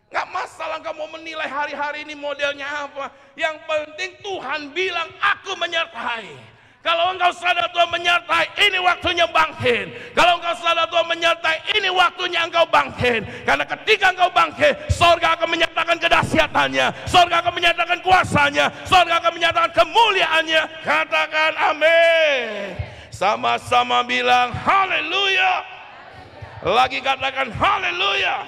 Nggak masalah engkau mau menilai hari-hari ini modelnya apa. Yang penting Tuhan bilang, aku menyertai. Kalau engkau sadar Tuhan menyertai, ini waktunya bangkit. Kalau engkau sadar Tuhan menyertai, ini waktunya engkau bangkit. Karena ketika engkau bangkit, sorga akan menyatakan kedahsyatannya, sorga akan menyatakan kuasanya, sorga akan menyatakan kemuliaannya. Katakan amin. Sama-sama bilang haleluya. Lagi katakan haleluya.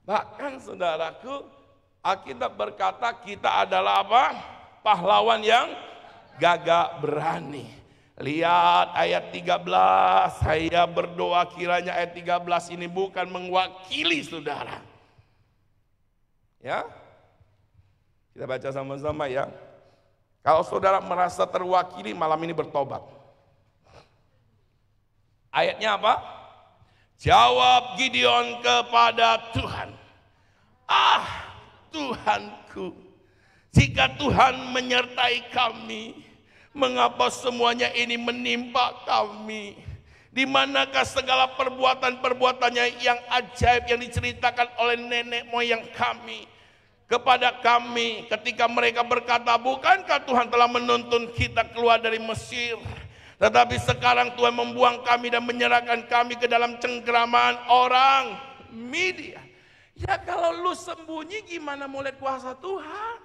Bahkan saudaraku, Alkitab berkata kita adalah apa? Pahlawan yang gagah berani. Lihat ayat 13, saya berdoa kiranya ayat 13 ini bukan mewakili saudara. Ya, kita baca sama-sama ya. Kalau saudara merasa terwakili malam ini bertobat. Ayatnya apa? Jawab Gideon kepada Tuhan, ah Tuhanku, jika Tuhan menyertai kami, mengapa semuanya ini menimpa kami? Di manakah segala perbuatan-perbuatannya yang ajaib yang diceritakan oleh nenek moyang kami kepada kami ketika mereka berkata, bukankah Tuhan telah menuntun kita keluar dari Mesir? Tetapi sekarang Tuhan membuang kami dan menyerahkan kami ke dalam cengkeraman orang Midian. Ya kalau lu sembunyi gimana mau lihat kuasa Tuhan?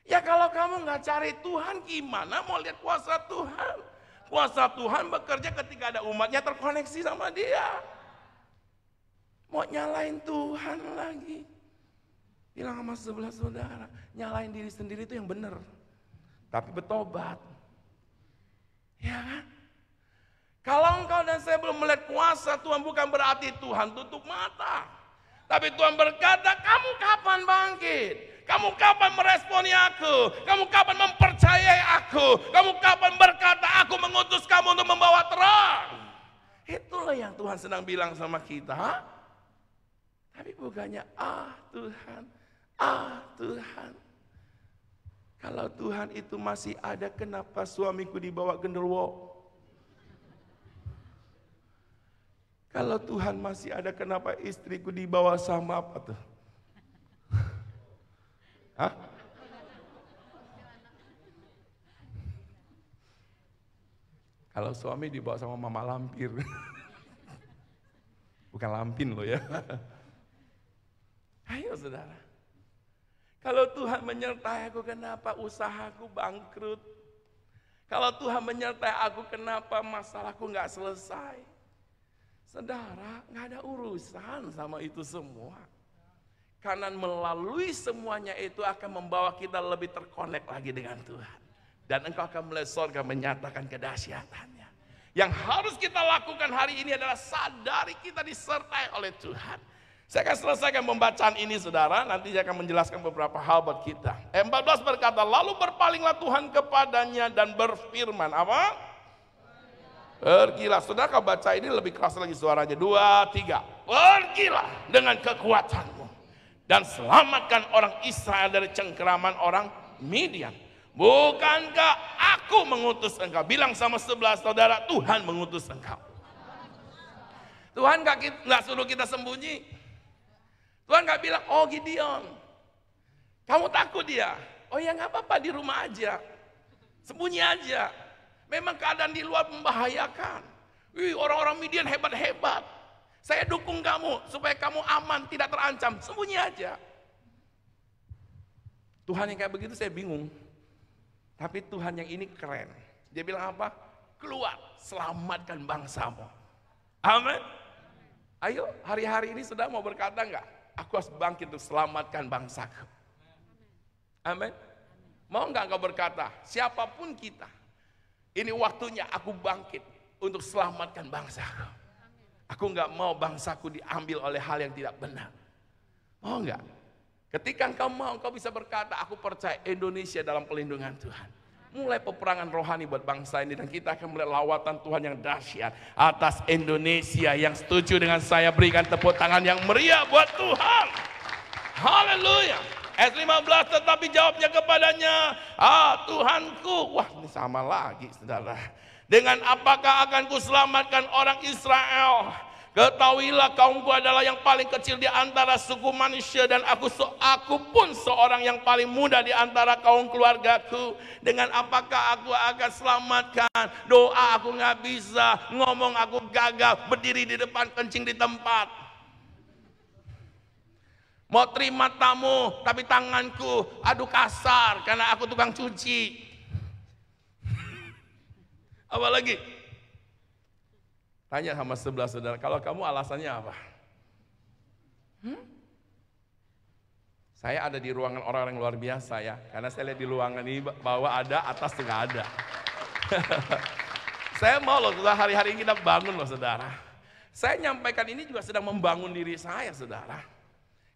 Ya kalau kamu nggak cari Tuhan gimana mau lihat kuasa Tuhan? Kuasa Tuhan bekerja ketika ada umatnya terkoneksi sama dia. Mau nyalain Tuhan lagi. Bilang sama sebelah saudara, nyalain diri sendiri itu yang benar. Tapi bertobat. Ya kan? Kalau engkau dan saya belum melihat kuasa Tuhan, bukan berarti Tuhan tutup mata. Tapi Tuhan berkata, kamu kapan bangkit? Kamu kapan meresponi aku? Kamu kapan mempercayai aku? Kamu kapan berkata aku mengutus kamu untuk membawa terang? Itulah yang Tuhan sedang bilang sama kita. Tapi bukannya, Tuhan, Tuhan. Kalau Tuhan itu masih ada, kenapa suamiku dibawa genderuwo? Kalau Tuhan masih ada, kenapa istriku dibawa sama apa tuh? Hah? Kalau suami dibawa sama mama lampir. Bukan lampin loh ya. Ayo saudara. Kalau Tuhan menyertai aku, kenapa usahaku bangkrut? Kalau Tuhan menyertai aku, kenapa masalahku nggak selesai? Saudara, nggak ada urusan sama itu semua. Karena melalui semuanya itu akan membawa kita lebih terkonek lagi dengan Tuhan. Dan engkau akan melihat surga menyatakan kedahsyatannya. Yang harus kita lakukan hari ini adalah sadari kita disertai oleh Tuhan. Saya akan selesaikan pembacaan ini saudara, nanti saya akan menjelaskan beberapa hal buat kita. 14 berkata, lalu berpalinglah Tuhan kepadanya dan berfirman, apa? Pergilah, saudara kau baca ini lebih keras lagi suaranya, 2, 3. Pergilah dengan kekuatanmu dan selamatkan orang Israel dari cengkeraman orang Midian. Bukankah aku mengutus engkau? Bilang sama sebelah saudara, Tuhan mengutus engkau. Tuhan gak suruh kita sembunyi. Tuhan gak bilang, oh Gideon, kamu takut dia? Oh ya gak apa-apa, di rumah aja. Sembunyi aja. Memang keadaan di luar membahayakan. Orang-orang Midian hebat-hebat. Saya dukung kamu supaya kamu aman, tidak terancam. Sembunyi aja. Tuhan yang kayak begitu saya bingung. Tapi Tuhan yang ini keren. Dia bilang apa? Keluar, selamatkan bangsamu. Amin. Ayo, hari-hari ini sudah mau berkata enggak? Aku harus bangkit untuk selamatkan bangsaku. Amin. Mau enggak engkau berkata, siapapun kita, ini waktunya aku bangkit untuk selamatkan bangsaku. Aku enggak mau bangsaku diambil oleh hal yang tidak benar. Mau enggak? Ketika engkau mau, engkau bisa berkata, aku percaya Indonesia dalam pelindungan Tuhan. Mulai peperangan rohani buat bangsa ini, dan kita akan melihat lawatan Tuhan yang dahsyat atas Indonesia. Yang setuju dengan saya, berikan tepuk tangan yang meriah buat Tuhan. Haleluya. Ayat 15, tetapi jawabnya kepadanya, Tuhanku. Wah, ini sama lagi saudara. Dengan apakah akan kuselamatkan orang Israel? Ketahuilah kaumku adalah yang paling kecil di antara suku manusia, dan aku pun seorang yang paling muda di antara kaum keluargaku. Dengan apakah aku akan selamatkan? Doa aku nggak bisa, ngomong aku gagal, berdiri di depan kencing di tempat. Mau terima tamu, tapi tanganku aduh kasar karena aku tukang cuci. Apa lagi? Tanya sama sebelah saudara, kalau kamu alasannya apa? Saya ada di ruangan orang-orang luar biasa ya, karena saya lihat di ruangan ini bahwa ada, atas tuh nggak ada. Saya mau loh, hari-hari ini kita bangun loh saudara. Saya nyampaikan ini juga sedang membangun diri saya saudara.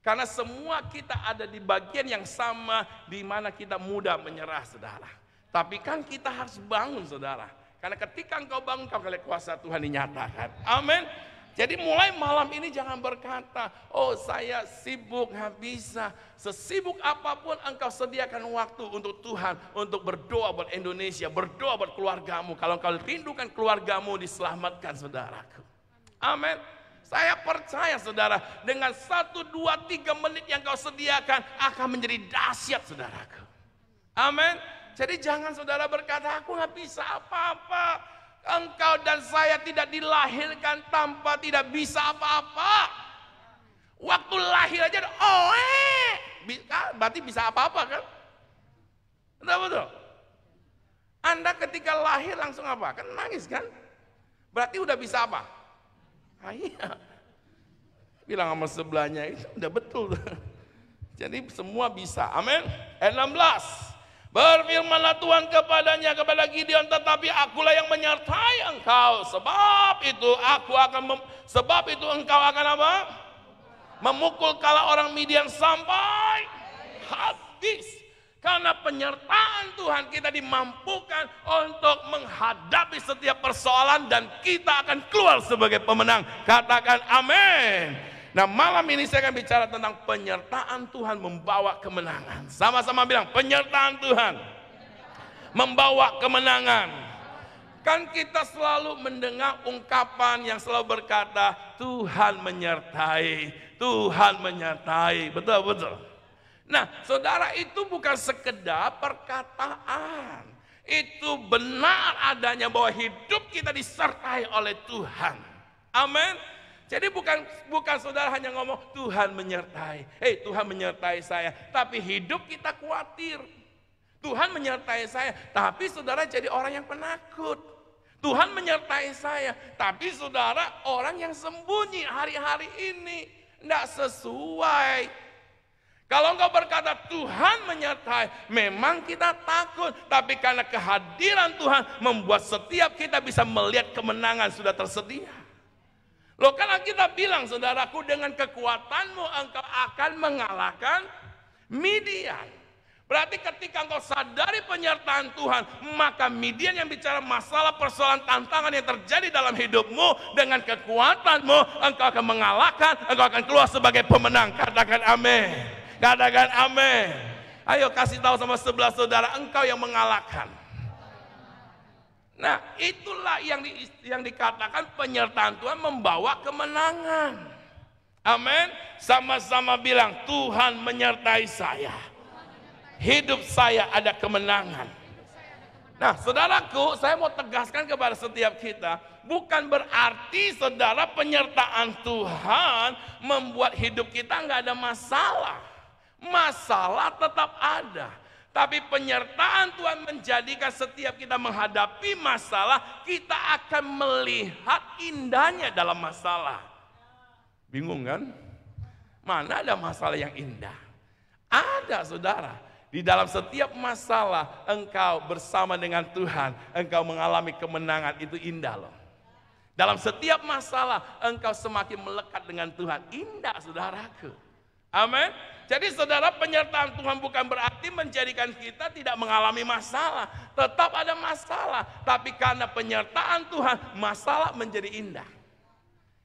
Karena semua kita ada di bagian yang sama, di mana kita mudah menyerah saudara. Tapi kan kita harus bangun saudara. Karena ketika engkau bangun, kau lihat kuasa Tuhan dinyatakan. Amin. Jadi mulai malam ini jangan berkata, oh saya sibuk, nggak bisa. Sesibuk apapun engkau sediakan waktu untuk Tuhan, untuk berdoa buat Indonesia, berdoa buat keluargamu. Kalau engkau rindukan keluargamu, diselamatkan saudaraku. Amin. Saya percaya saudara, dengan 1, 2, 3 menit yang kau sediakan akan menjadi dahsyat saudaraku. Amin. Jadi jangan saudara berkata, aku nggak bisa apa-apa. Engkau dan saya tidak dilahirkan tanpa tidak bisa apa-apa. Waktu lahir aja, berarti bisa apa-apa kan? Betul? Anda ketika lahir langsung apa? Kan nangis kan? Berarti udah bisa apa? Iya. Bilang sama sebelahnya, itu udah betul. Jadi semua bisa, amin. 16. Berfirmanlah Tuhan kepadanya, kepada Gideon, tetapi akulah yang menyertai engkau. Sebab itu engkau akan apa? Memukul kala orang Midian sampai habis. habis. Karena penyertaan Tuhan kita dimampukan untuk menghadapi setiap persoalan dan kita akan keluar sebagai pemenang. Katakan amin. Nah, malam ini saya akan bicara tentang penyertaan Tuhan membawa kemenangan. Sama-sama bilang, penyertaan Tuhan membawa kemenangan. Kan kita selalu mendengar ungkapan yang selalu berkata, Tuhan menyertai, Tuhan menyertai. Betul-betul. Nah, saudara, itu bukan sekedar perkataan. Itu benar adanya bahwa hidup kita disertai oleh Tuhan. Amin. Jadi bukan saudara hanya ngomong Tuhan menyertai. Tuhan menyertai saya. Tapi hidup kita khawatir. Tuhan menyertai saya. Tapi saudara jadi orang yang penakut. Tuhan menyertai saya. Tapi saudara orang yang sembunyi hari-hari ini. Tidak sesuai. Kalau engkau berkata Tuhan menyertai, memang kita takut. Tapi karena kehadiran Tuhan membuat setiap kita bisa melihat kemenangan sudah tersedia. Loh, karena kita bilang, saudaraku, dengan kekuatanmu engkau akan mengalahkan Midian. Berarti ketika engkau sadari penyertaan Tuhan, maka Midian yang bicara masalah, persoalan, tantangan yang terjadi dalam hidupmu, dengan kekuatanmu engkau akan mengalahkan, engkau akan keluar sebagai pemenang. Katakan amin. Katakan amin. Ayo kasih tahu sama sebelah saudara, engkau yang mengalahkan. Nah, itulah yang dikatakan penyertaan Tuhan membawa kemenangan. Amin. Sama-sama bilang, Tuhan menyertai saya. Hidup saya ada kemenangan. Nah, saudaraku, saya mau tegaskan kepada setiap kita, bukan berarti saudara penyertaan Tuhan membuat hidup kita nggak ada masalah. Masalah tetap ada. Tapi penyertaan Tuhan menjadikan setiap kita menghadapi masalah, kita akan melihat indahnya dalam masalah. Bingung kan? Mana ada masalah yang indah? Ada, saudara. Di dalam setiap masalah engkau bersama dengan Tuhan, engkau mengalami kemenangan, itu indah loh. Dalam setiap masalah engkau semakin melekat dengan Tuhan, indah saudaraku. Amin. Jadi saudara, penyertaan Tuhan bukan berarti menjadikan kita tidak mengalami masalah. Tetap ada masalah. Tapi karena penyertaan Tuhan, masalah menjadi indah.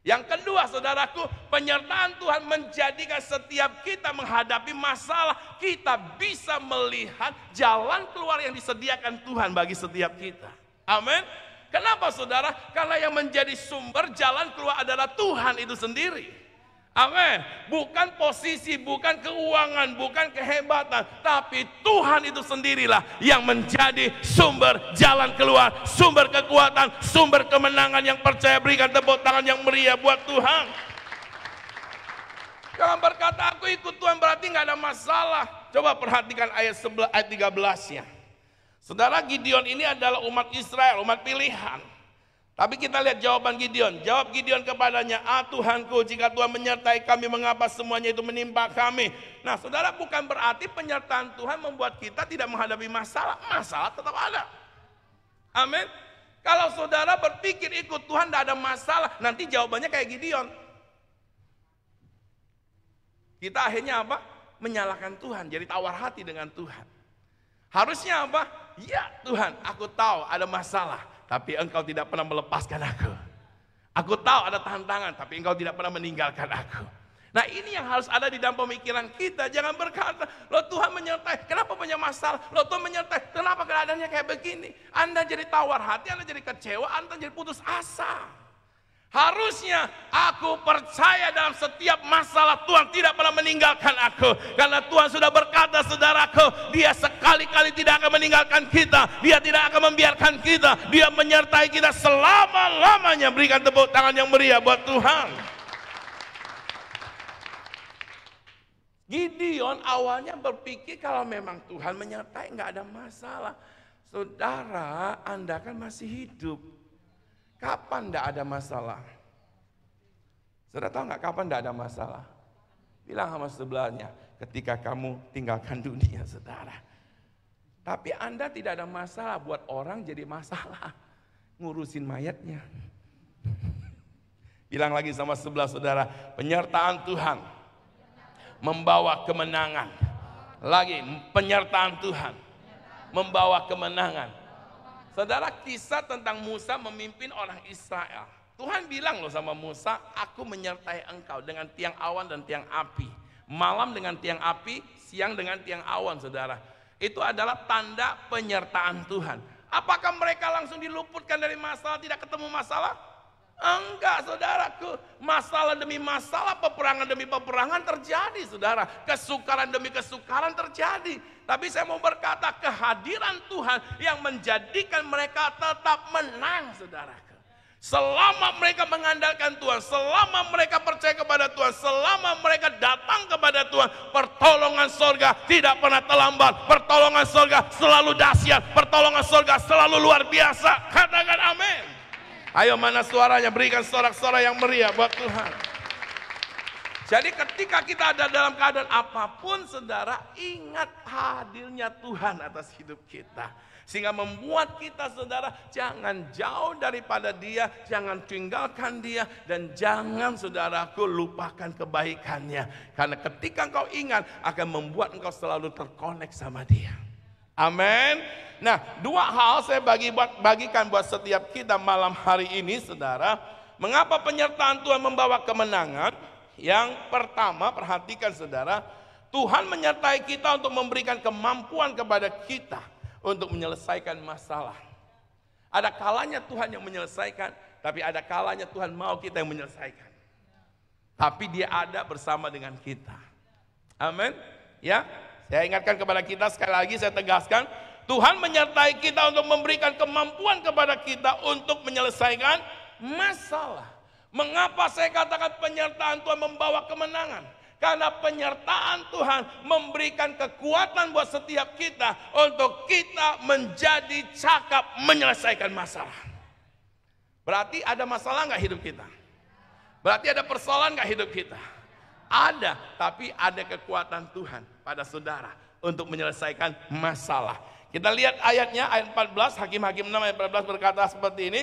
Yang kedua saudaraku, penyertaan Tuhan menjadikan setiap kita menghadapi masalah, kita bisa melihat jalan keluar yang disediakan Tuhan bagi setiap kita. Amin. Kenapa saudara? Karena yang menjadi sumber jalan keluar adalah Tuhan itu sendiri. Amin. Bukan posisi, bukan keuangan, bukan kehebatan, tapi Tuhan itu sendirilah yang menjadi sumber jalan keluar, sumber kekuatan, sumber kemenangan. Yang percaya berikan tepuk tangan yang meriah buat Tuhan. Jangan berkata aku ikut Tuhan berarti nggak ada masalah. Coba perhatikan ayat 13-nya. Saudara, Gideon ini adalah umat Israel, umat pilihan. Tapi kita lihat jawaban Gideon. Jawab Gideon kepadanya, Tuhanku, jika Tuhan menyertai kami, mengapa semuanya itu menimpa kami? Nah saudara, bukan berarti penyertaan Tuhan membuat kita tidak menghadapi masalah. Masalah tetap ada. Amin. Kalau saudara berpikir ikut Tuhan tidak ada masalah, nanti jawabannya kayak Gideon. Kita akhirnya apa? Menyalahkan Tuhan, jadi tawar hati dengan Tuhan. Harusnya apa? Ya Tuhan, aku tahu ada masalah, tapi Engkau tidak pernah melepaskan aku. Aku tahu ada tantangan, tapi Engkau tidak pernah meninggalkan aku. Nah ini yang harus ada di dalam pemikiran kita. Jangan berkata, loh Tuhan menyertai, kenapa punya masalah? Loh Tuhan menyertai, kenapa keadaannya kayak begini? Anda jadi tawar hati, Anda jadi kecewa, Anda jadi putus asa. Harusnya aku percaya dalam setiap masalah Tuhan tidak pernah meninggalkan aku. Karena Tuhan sudah berkata saudaraku, Dia sekali-kali tidak akan meninggalkan kita. Dia tidak akan membiarkan kita. Dia menyertai kita selama-lamanya. Berikan tepuk tangan yang meriah buat Tuhan. Gideon awalnya berpikir kalau memang Tuhan menyertai nggak ada masalah. Saudara, Anda kan masih hidup. Kapan tidak ada masalah? Saudara tahu nggak kapan tidak ada masalah? Bilang sama sebelahnya, ketika kamu tinggalkan dunia, saudara. Tapi Anda tidak ada masalah, buat orang jadi masalah. Ngurusin mayatnya. Bilang lagi sama sebelah saudara, penyertaan Tuhan membawa kemenangan. Lagi, penyertaan Tuhan membawa kemenangan. Saudara, kisah tentang Musa memimpin orang Israel. Tuhan bilang loh sama Musa, aku menyertai engkau dengan tiang awan dan tiang api. Malam dengan tiang api, siang dengan tiang awan, saudara. Itu adalah tanda penyertaan Tuhan. Apakah mereka langsung diluputkan dari masalah, tidak ketemu masalah? Enggak, saudaraku. Masalah demi masalah, peperangan demi peperangan terjadi, saudara. Kesukaran demi kesukaran terjadi. Tapi saya mau berkata, kehadiran Tuhan yang menjadikan mereka tetap menang, saudaraku. Selama mereka mengandalkan Tuhan, selama mereka percaya kepada Tuhan, selama mereka datang kepada Tuhan, pertolongan sorga tidak pernah terlambat. Pertolongan sorga selalu dahsyat, pertolongan sorga selalu luar biasa. Katakan amin. Ayo, mana suaranya? Berikan sorak-sorak yang meriah buat Tuhan. Jadi ketika kita ada dalam keadaan apapun, saudara, ingat hadirnya Tuhan atas hidup kita. Sehingga membuat kita, saudara, jangan jauh daripada Dia, jangan tinggalkan Dia, dan jangan, saudaraku, lupakan kebaikannya. Karena ketika engkau ingat, akan membuat engkau selalu terkonek sama Dia. Amin. Nah, dua hal saya bagikan buat setiap kita malam hari ini, saudara. Mengapa penyertaan Tuhan membawa kemenangan? Yang pertama, perhatikan, saudara, Tuhan menyertai kita untuk memberikan kemampuan kepada kita untuk menyelesaikan masalah. Ada kalanya Tuhan yang menyelesaikan, tapi ada kalanya Tuhan mau kita yang menyelesaikan. Tapi Dia ada bersama dengan kita. Amin. Ya, saya ingatkan kepada kita sekali lagi, saya tegaskan, Tuhan menyertai kita untuk memberikan kemampuan kepada kita untuk menyelesaikan masalah. Mengapa saya katakan penyertaan Tuhan membawa kemenangan? Karena penyertaan Tuhan memberikan kekuatan buat setiap kita untuk kita menjadi cakap menyelesaikan masalah. Berarti ada masalah nggak hidup kita? Berarti ada persoalan nggak hidup kita? Ada, tapi ada kekuatan Tuhan pada saudara untuk menyelesaikan masalah. Kita lihat ayatnya, ayat 14, Hakim-Hakim 6 ayat 14 berkata seperti ini.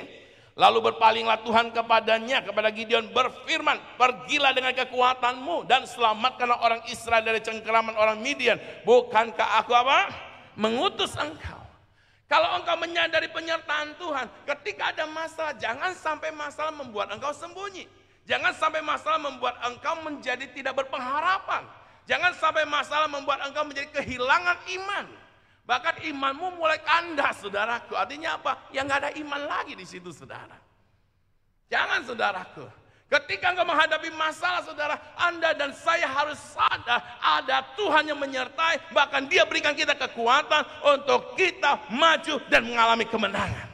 Lalu berpalinglah Tuhan kepadanya, kepada Gideon berfirman, pergilah dengan kekuatanmu dan selamatkanlah orang Israel dari cengkeraman orang Midian. Bukankah aku apa? Mengutus engkau. Kalau engkau menyadari penyertaan Tuhan, ketika ada masalah, jangan sampai masalah membuat engkau sembunyi. Jangan sampai masalah membuat engkau menjadi tidak berpengharapan. Jangan sampai masalah membuat engkau menjadi kehilangan iman. Bahkan imanmu mulai kandas, saudaraku. Artinya apa? Ya nggak ada iman lagi di situ, saudara. Jangan, saudaraku. Ketika engkau menghadapi masalah, saudara, Anda dan saya harus sadar ada Tuhan yang menyertai. Bahkan Dia berikan kita kekuatan untuk kita maju dan mengalami kemenangan.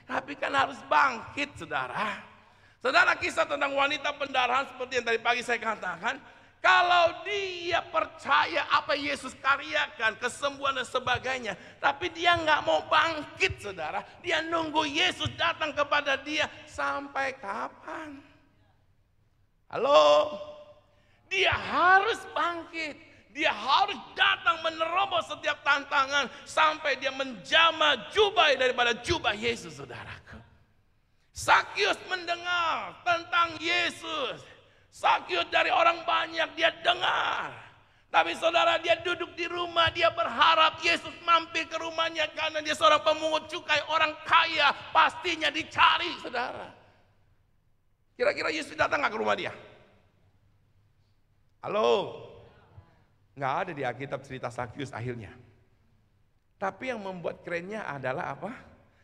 Tapi kan harus bangkit, saudara. Saudara, kisah tentang wanita pendarahan seperti yang tadi pagi saya katakan. Kalau dia percaya apa Yesus karyakan, kesembuhan dan sebagainya, tapi dia nggak mau bangkit, saudara. Dia nunggu Yesus datang kepada dia sampai kapan? Halo? Dia harus bangkit. Dia harus datang menerobos setiap tantangan sampai dia menjamah jubah daripada jubah Yesus, saudaraku. Sakyus mendengar tentang Yesus. Sakyus dari orang banyak dia dengar. Tapi saudara, dia duduk di rumah, dia berharap Yesus mampir ke rumahnya karena dia seorang pemungut cukai, orang kaya, pastinya dicari, saudara. Kira-kira Yesus datang nggak ke rumah dia? Halo? Nggak ada di Alkitab cerita Sakyus akhirnya. Tapi yang membuat kerennya adalah apa?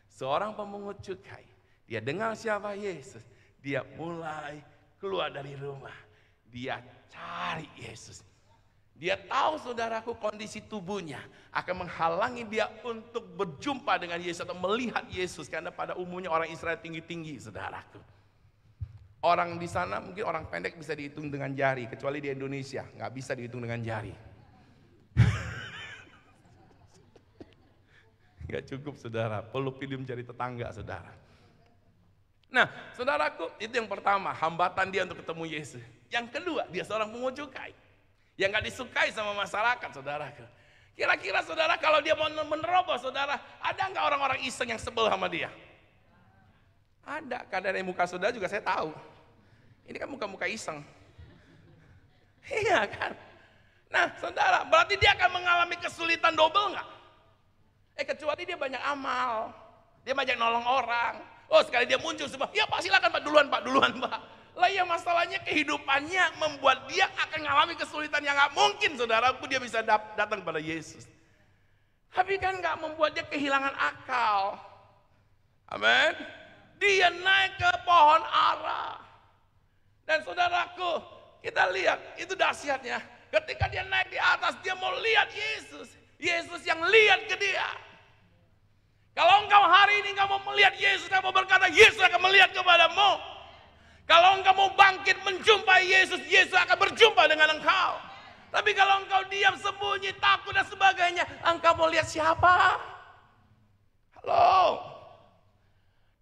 Seorang pemungut cukai. Dia dengar siapa Yesus. Dia mulai keluar dari rumah, dia cari Yesus. Dia tahu, saudaraku, kondisi tubuhnya akan menghalangi dia untuk berjumpa dengan Yesus atau melihat Yesus. Karena pada umumnya orang Israel tinggi-tinggi, saudaraku. Orang di sana mungkin orang pendek bisa dihitung dengan jari, kecuali di Indonesia nggak bisa dihitung dengan jari. Nggak cukup, saudara, peluk pidim jari tetangga, saudara. Nah, saudaraku, itu yang pertama, hambatan dia untuk ketemu Yesus. Yang kedua, dia seorang pungut cukai yang gak disukai sama masyarakat, saudaraku. Kira-kira, saudara, kalau dia mau menerobos, saudara, ada nggak orang-orang iseng yang sebel sama dia? Ada, karena dari muka saudara juga saya tahu. Ini kan muka-muka iseng. Iya kan? Nah saudara, berarti dia akan mengalami kesulitan double nggak? Kecuali dia banyak amal, dia banyak nolong orang. Oh sekali dia muncul semua, ya Pak silakan Pak, duluan Pak. Lah ya masalahnya kehidupannya membuat dia akan mengalami kesulitan yang nggak mungkin saudaraku dia bisa datang pada Yesus. Tapi kan nggak membuat dia kehilangan akal. Amin. Dia naik ke pohon ara. Dan saudaraku, kita lihat itu dahsyatnya. Ketika dia naik di atas, dia mau lihat Yesus. Yesus yang lihat ke dia. Kalau engkau hari ini engkau mau melihat Yesus, engkau mau berkata, Yesus akan melihat kepadamu. Kalau engkau mau bangkit menjumpai Yesus, Yesus akan berjumpa dengan engkau. Tapi kalau engkau diam, sembunyi, takut dan sebagainya, engkau mau lihat siapa? Halo?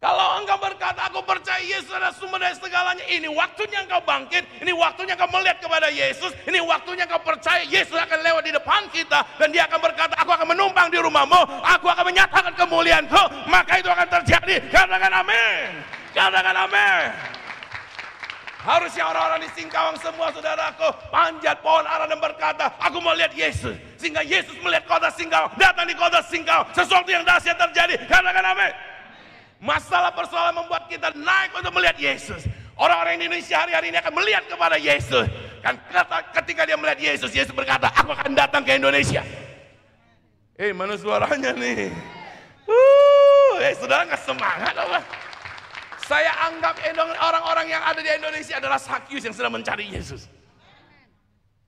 Kalau engkau berkata, aku percaya Yesus adalah sumber dari segalanya, ini waktunya engkau bangkit, ini waktunya engkau melihat kepada Yesus, ini waktunya engkau percaya Yesus akan lewat di depan kita, dan dia akan berkata, aku akan menumpang di rumahmu, aku akan menyatakan kemuliaanku, maka itu akan terjadi. Katakan amin. Katakan amin. Harusnya orang-orang di Singkawang semua saudaraku panjat pohon ara dan berkata, aku mau lihat Yesus. Sehingga Yesus melihat kota Singkawang, datang di kota Singkawang, sesuatu yang dahsyat terjadi. Katakan amin. Masalah persoalan membuat kita naik untuk melihat Yesus. Orang-orang Indonesia hari-hari ini akan melihat kepada Yesus. Kan ketika dia melihat Yesus, Yesus berkata, aku akan datang ke Indonesia. Mana suaranya nih? Saudara nggak semangat apa? Saya anggap orang-orang yang ada di Indonesia adalah Sakyus yang sedang mencari Yesus.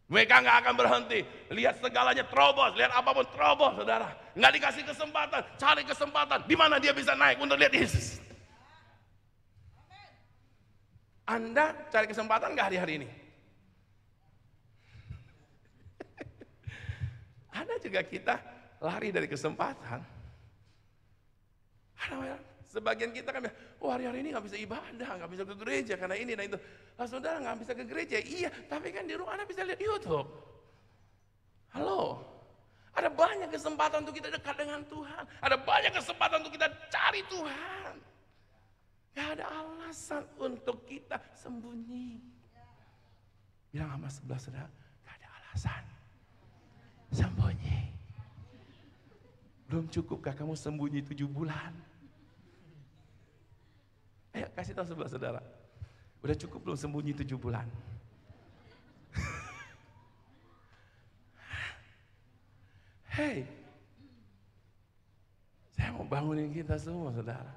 Mereka nggak akan berhenti. Lihat segalanya terobos, lihat apapun terobos, saudara. Nggak dikasih kesempatan, cari kesempatan. Di mana dia bisa naik untuk lihat Yesus. Anda cari kesempatan nggak hari-hari ini? Ada juga kita lari dari kesempatan. Sebagian kita kan, hari-hari ini nggak bisa ibadah, nggak bisa ke gereja karena ini dan itu. Saudara nggak bisa ke gereja, iya, tapi kan di rumah Anda bisa lihat YouTube. Halo, ada banyak kesempatan untuk kita dekat dengan Tuhan, ada banyak kesempatan untuk kita cari Tuhan. Gak ada alasan untuk kita sembunyi. Bilang sama sebelah saudara, gak ada alasan sembunyi. Belum cukupkah kamu sembunyi 7 bulan? Ayo kasih tahu sebelah saudara, udah cukup belum sembunyi 7 bulan? Hei, saya mau bangunin kita semua saudara.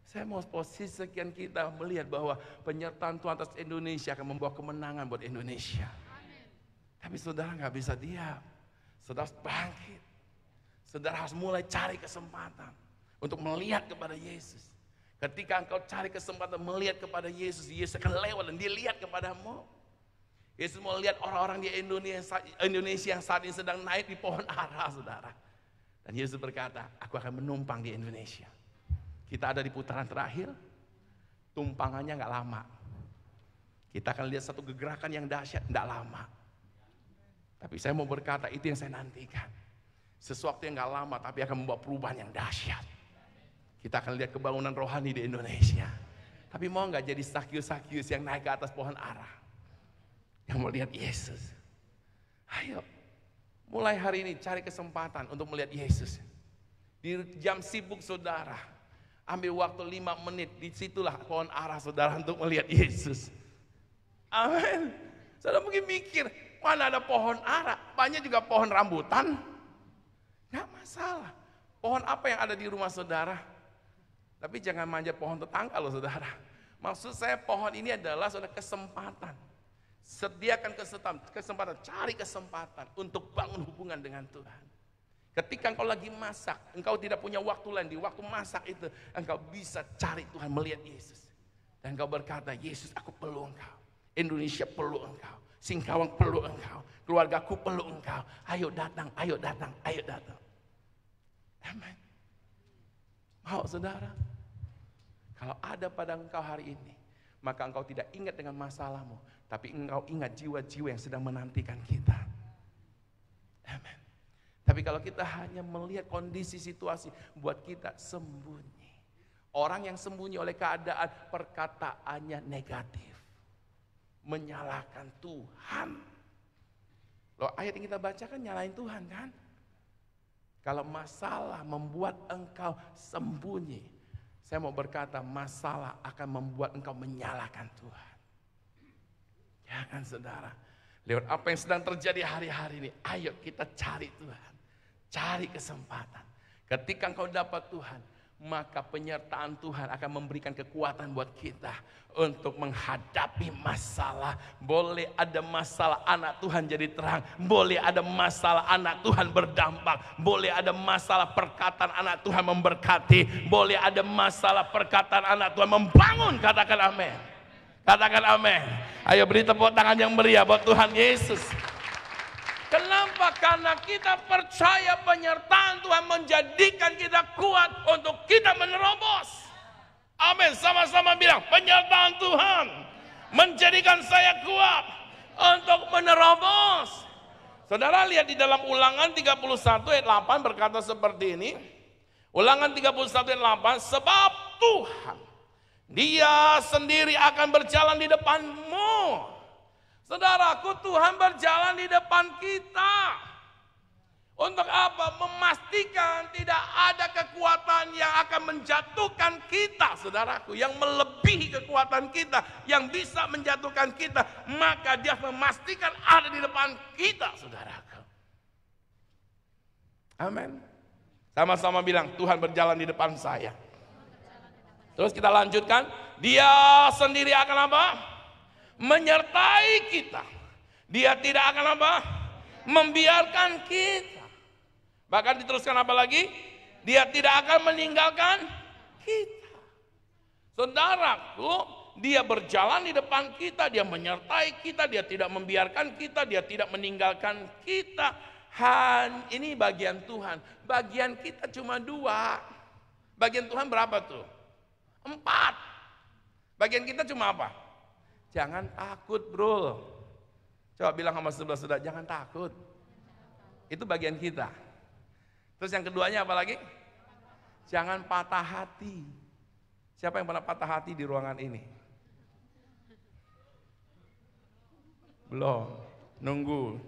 Saya mau posisi sekian kita melihat bahwa penyertaan Tuhan atas Indonesia akan membawa kemenangan buat Indonesia. Tapi saudara nggak bisa diam, saudara harus bangkit. Saudara harus mulai cari kesempatan untuk melihat kepada Yesus. Ketika engkau cari kesempatan melihat kepada Yesus, Yesus akan lewat dan dia lihat kepadamu. Yesus mau lihat orang-orang di Indonesia yang saat ini sedang naik di pohon ara, saudara. Dan Yesus berkata, aku akan menumpang di Indonesia. Kita ada di putaran terakhir, tumpangannya nggak lama. Kita akan lihat satu kegerakan yang dahsyat, nggak lama. Tapi saya mau berkata, itu yang saya nantikan. Sesuatu yang nggak lama, tapi akan membawa perubahan yang dahsyat. Kita akan lihat kebangunan rohani di Indonesia. Tapi mau nggak jadi Sakyus yang naik ke atas pohon ara, yang mau lihat Yesus? Ayo, mulai hari ini cari kesempatan untuk melihat Yesus. Di jam sibuk saudara, ambil waktu 5 menit, disitulah pohon ara saudara untuk melihat Yesus. Amin. Saudara mungkin mikir, mana ada pohon ara, banyak juga pohon rambutan. Nggak masalah. Pohon apa yang ada di rumah saudara? Tapi jangan manjat pohon tetangga loh saudara. Maksud saya pohon ini adalah saudara kesempatan. Sediakan kesempatan, cari kesempatan untuk bangun hubungan dengan Tuhan. Ketika engkau lagi masak, engkau tidak punya waktu lain, di waktu masak itu engkau bisa cari Tuhan, melihat Yesus. Dan engkau berkata, Yesus aku perlu engkau, Indonesia perlu engkau, Singkawang perlu engkau, keluargaku perlu engkau, ayo datang, ayo datang, ayo datang. Amin. Mau saudara? Kalau ada pada engkau hari ini, maka engkau tidak ingat dengan masalahmu, tapi engkau ingat jiwa-jiwa yang sedang menantikan kita. Amin. Tapi kalau kita hanya melihat kondisi situasi, buat kita sembunyi. Orang yang sembunyi oleh keadaan, perkataannya negatif. Menyalahkan Tuhan. Loh, ayat yang kita baca kan nyalain Tuhan kan? Kalau masalah membuat engkau sembunyi, saya mau berkata masalah akan membuat engkau menyalahkan Tuhan. Jangan saudara, lewat apa yang sedang terjadi hari-hari ini, ayo kita cari Tuhan. Cari kesempatan. Ketika engkau dapat Tuhan, maka penyertaan Tuhan akan memberikan kekuatan buat kita untuk menghadapi masalah. Boleh ada masalah anak Tuhan jadi terang, boleh ada masalah anak Tuhan berdampak, boleh ada masalah perkataan anak Tuhan memberkati, boleh ada masalah perkataan anak Tuhan membangun. Katakan amin. Katakan amin. Ayo beri tepuk tangan yang meriah buat Tuhan Yesus. Kenapa? Karena kita percaya penyertaan Tuhan menjadikan kita kuat untuk kita menerobos. Amin. Sama-sama bilang, penyertaan Tuhan menjadikan saya kuat untuk menerobos. Saudara lihat di dalam Ulangan 31 ayat 8 berkata seperti ini. Ulangan 31 ayat 8, sebab Tuhan, Dia sendiri akan berjalan di depanmu. Saudaraku, Tuhan berjalan di depan kita. Untuk apa? Memastikan tidak ada kekuatan yang akan menjatuhkan kita, saudaraku. Yang melebihi kekuatan kita, yang bisa menjatuhkan kita. Maka Dia memastikan ada di depan kita, saudaraku. Amin. Sama-sama bilang, Tuhan berjalan di depan saya. Terus kita lanjutkan. Dia sendiri akan apa? Menyertai kita. Dia tidak akan apa? Membiarkan kita. Bahkan diteruskan apa lagi? Dia tidak akan meninggalkan kita. Saudaraku, Dia berjalan di depan kita, Dia menyertai kita, Dia tidak membiarkan kita, Dia tidak meninggalkan kita. Ini bagian Tuhan. Bagian kita cuma 2. Bagian Tuhan berapa tuh? 4. Bagian kita cuma apa? Jangan takut, bro. Coba bilang sama sebelah saudara, jangan takut. Itu bagian kita. Terus yang keduanya apa lagi? Jangan patah hati. Siapa yang pernah patah hati di ruangan ini? Belum, nunggu.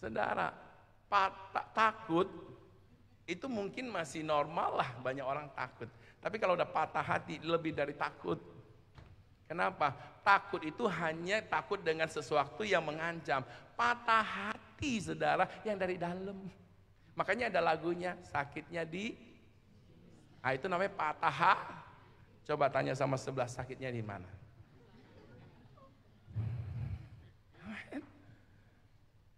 Saudara, takut itu mungkin masih normal lah, banyak orang takut. Tapi kalau udah patah hati, lebih dari takut. Kenapa? Takut itu hanya takut dengan sesuatu yang mengancam. Patah hati, saudara, yang dari dalam. Makanya ada lagunya, sakitnya di... Nah, itu namanya patah hati. Coba tanya sama sebelah, sakitnya di mana?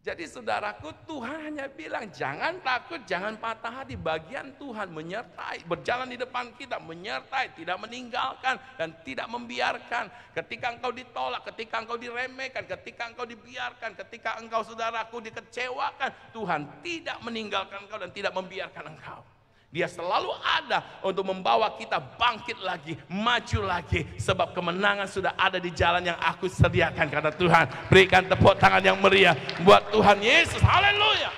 Jadi saudaraku, Tuhan hanya bilang jangan takut, jangan patah hati. Bagian Tuhan menyertai, berjalan di depan kita, menyertai, tidak meninggalkan dan tidak membiarkan. Ketika engkau ditolak, ketika engkau diremehkan, ketika engkau dibiarkan, ketika engkau saudaraku dikecewakan, Tuhan tidak meninggalkan engkau dan tidak membiarkan engkau. Dia selalu ada untuk membawa kita bangkit lagi, maju lagi. Sebab kemenangan sudah ada di jalan yang aku sediakan, kata Tuhan. Berikan tepuk tangan yang meriah buat Tuhan Yesus. Haleluya.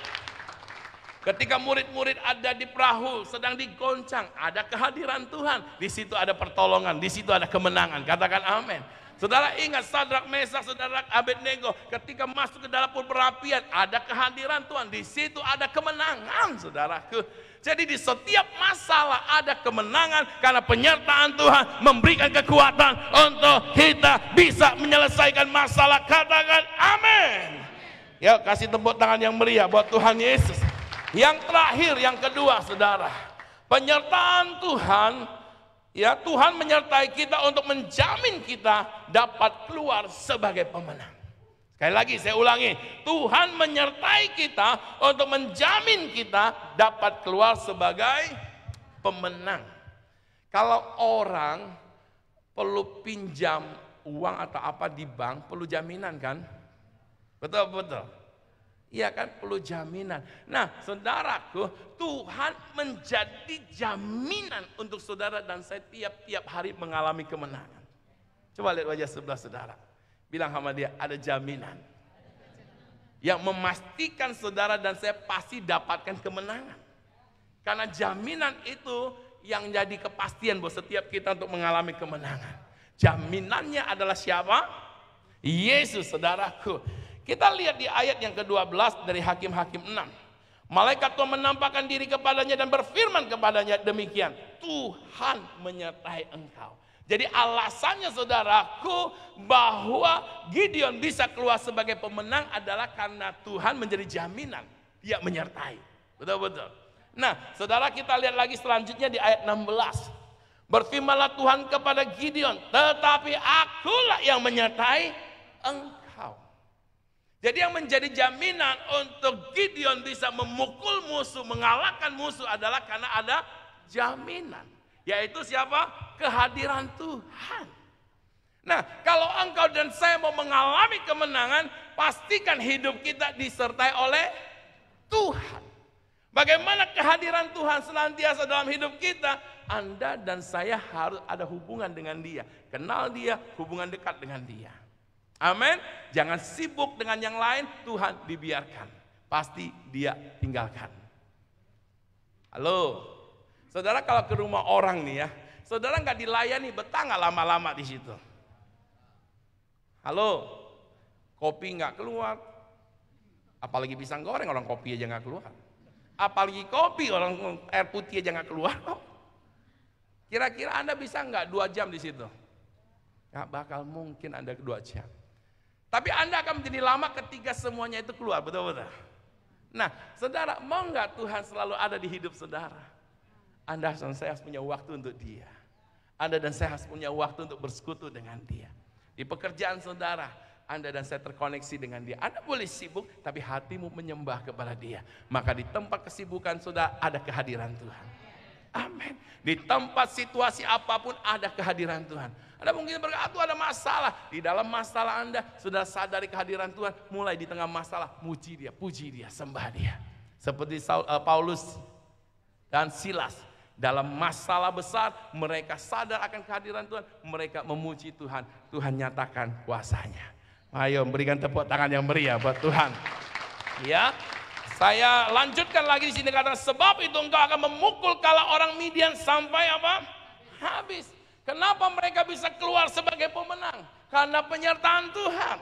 Ketika murid-murid ada di perahu, sedang digoncang, ada kehadiran Tuhan. Di situ ada pertolongan, di situ ada kemenangan. Katakan amin. Saudara ingat Sadrak, Mesak, Saudara Abednego ketika masuk ke dalam perapian, ada kehadiran Tuhan. Di situ ada kemenangan, saudaraku. Jadi di setiap masalah ada kemenangan karena penyertaan Tuhan memberikan kekuatan untuk kita bisa menyelesaikan masalah. Katakan amin. Ya, kasih tepuk tangan yang meriah buat Tuhan Yesus. Yang terakhir, yang kedua, saudara, penyertaan Tuhan. Ya, Tuhan menyertai kita untuk menjamin kita dapat keluar sebagai pemenang. Sekali lagi saya ulangi, Tuhan menyertai kita untuk menjamin kita dapat keluar sebagai pemenang. Kalau orang perlu pinjam uang atau apa di bank, perlu jaminan kan? Betul-betul. Iya kan, perlu jaminan. Nah, saudaraku, Tuhan menjadi jaminan untuk saudara dan saya tiap-tiap hari mengalami kemenangan. Coba lihat wajah sebelah saudara. Bilang sama dia, ada jaminan. Yang memastikan saudara dan saya pasti dapatkan kemenangan. Karena jaminan itu yang jadi kepastian buat setiap kita untuk mengalami kemenangan. Jaminannya adalah siapa? Yesus, saudaraku. Kita lihat di ayat yang ke-12 dari Hakim-Hakim 6. Malaikat Tuhan menampakkan diri kepadanya dan berfirman kepadanya demikian, Tuhan menyertai engkau. Jadi alasannya saudaraku bahwa Gideon bisa keluar sebagai pemenang adalah karena Tuhan menjadi jaminan. Dia menyertai. Betul-betul. Nah saudara, kita lihat lagi selanjutnya di ayat 16. Berfirmanlah Tuhan kepada Gideon, tetapi akulah yang menyertai engkau. Jadi yang menjadi jaminan untuk Gideon bisa memukul musuh, mengalahkan musuh adalah karena ada jaminan. Yaitu siapa? Kehadiran Tuhan. Nah, kalau engkau dan saya mau mengalami kemenangan, pastikan hidup kita disertai oleh Tuhan. Bagaimana kehadiran Tuhan senantiasa dalam hidup kita? Anda dan saya harus ada hubungan dengan Dia. Kenal Dia, hubungan dekat dengan Dia. Amin. Jangan sibuk dengan yang lain, Tuhan dibiarkan. Pasti Dia tinggalkan. Halo. Saudara kalau ke rumah orang nih ya, saudara nggak dilayani, betah nggak lama-lama di situ? Halo, kopi nggak keluar, apalagi pisang goreng orang kopi aja nggak keluar, apalagi kopi orang air putih aja nggak keluar kok. Kira-kira Anda bisa nggak 2 jam di situ? Nggak bakal mungkin Anda 2 jam. Tapi Anda akan menjadi lama ketika semuanya itu keluar, betul-betul. Nah, saudara mau nggak Tuhan selalu ada di hidup saudara? Anda dan saya harus punya waktu untuk Dia. Anda dan saya harus punya waktu untuk bersekutu dengan Dia. Di pekerjaan saudara, Anda dan saya terkoneksi dengan Dia. Anda boleh sibuk, tapi hatimu menyembah kepada Dia. Maka di tempat kesibukan saudara ada kehadiran Tuhan. Amin. Di tempat situasi apapun ada kehadiran Tuhan. Anda mungkin berkata, ada masalah. Di dalam masalah Anda sudah sadari kehadiran Tuhan. Mulai di tengah masalah, muji Dia, puji Dia, sembah Dia. Seperti Paulus dan Silas. Dalam masalah besar, mereka sadar akan kehadiran Tuhan. Mereka memuji Tuhan. Tuhan nyatakan kuasanya. Ayo berikan tepuk tangan yang meriah buat Tuhan. Ya, saya lanjutkan lagi di sini kata, sebab itu engkau akan memukul kala orang Midian sampai apa? Habis. Kenapa mereka bisa keluar sebagai pemenang? Karena penyertaan Tuhan.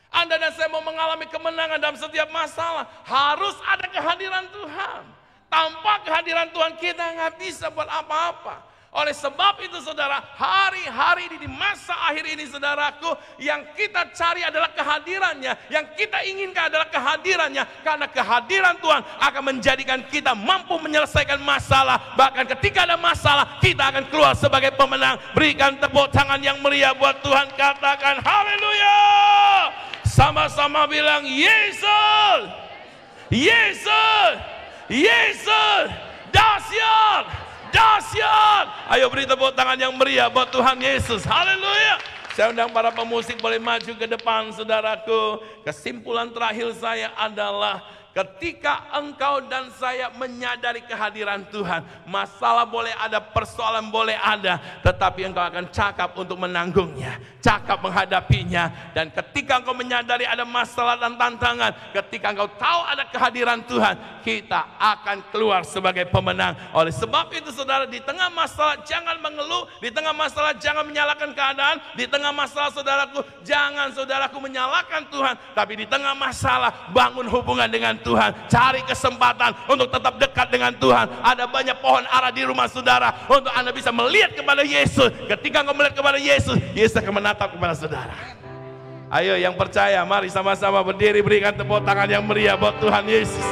Anda dan saya mau mengalami kemenangan dalam setiap masalah, harus ada kehadiran Tuhan. Tanpa kehadiran Tuhan kita nggak bisa buat apa-apa. Oleh sebab itu saudara, hari-hari di masa akhir ini saudaraku, yang kita cari adalah kehadirannya. Yang kita inginkan adalah kehadirannya. Karena kehadiran Tuhan akan menjadikan kita mampu menyelesaikan masalah. Bahkan ketika ada masalah, kita akan keluar sebagai pemenang. Berikan tepuk tangan yang meriah buat Tuhan. Katakan haleluya. Sama-sama bilang Yesus. Yesus. Yesus, dahsyat, dahsyat. Ayo beri tepuk tangan yang meriah buat Tuhan Yesus. Haleluya. Saya undang para pemusik boleh maju ke depan saudaraku. Kesimpulan terakhir saya adalah ketika engkau dan saya menyadari kehadiran Tuhan, masalah boleh ada, persoalan boleh ada, tetapi engkau akan cakap untuk menanggungnya, cakap menghadapinya. Dan ketika engkau menyadari ada masalah dan tantangan, ketika engkau tahu ada kehadiran Tuhan, kita akan keluar sebagai pemenang. Oleh sebab itu saudara, di tengah masalah jangan mengeluh, di tengah masalah jangan menyalahkan keadaan, di tengah masalah saudaraku jangan saudaraku menyalahkan Tuhan, tapi di tengah masalah bangun hubungan dengan Tuhan, cari kesempatan untuk tetap dekat dengan Tuhan. Ada banyak pohon ara di rumah saudara untuk Anda bisa melihat kepada Yesus. Ketika engkau melihat kepada Yesus, Yesus akan menatap kepada saudara. Ayo yang percaya, mari sama-sama berdiri, berikan tepuk tangan yang meriah buat Tuhan Yesus.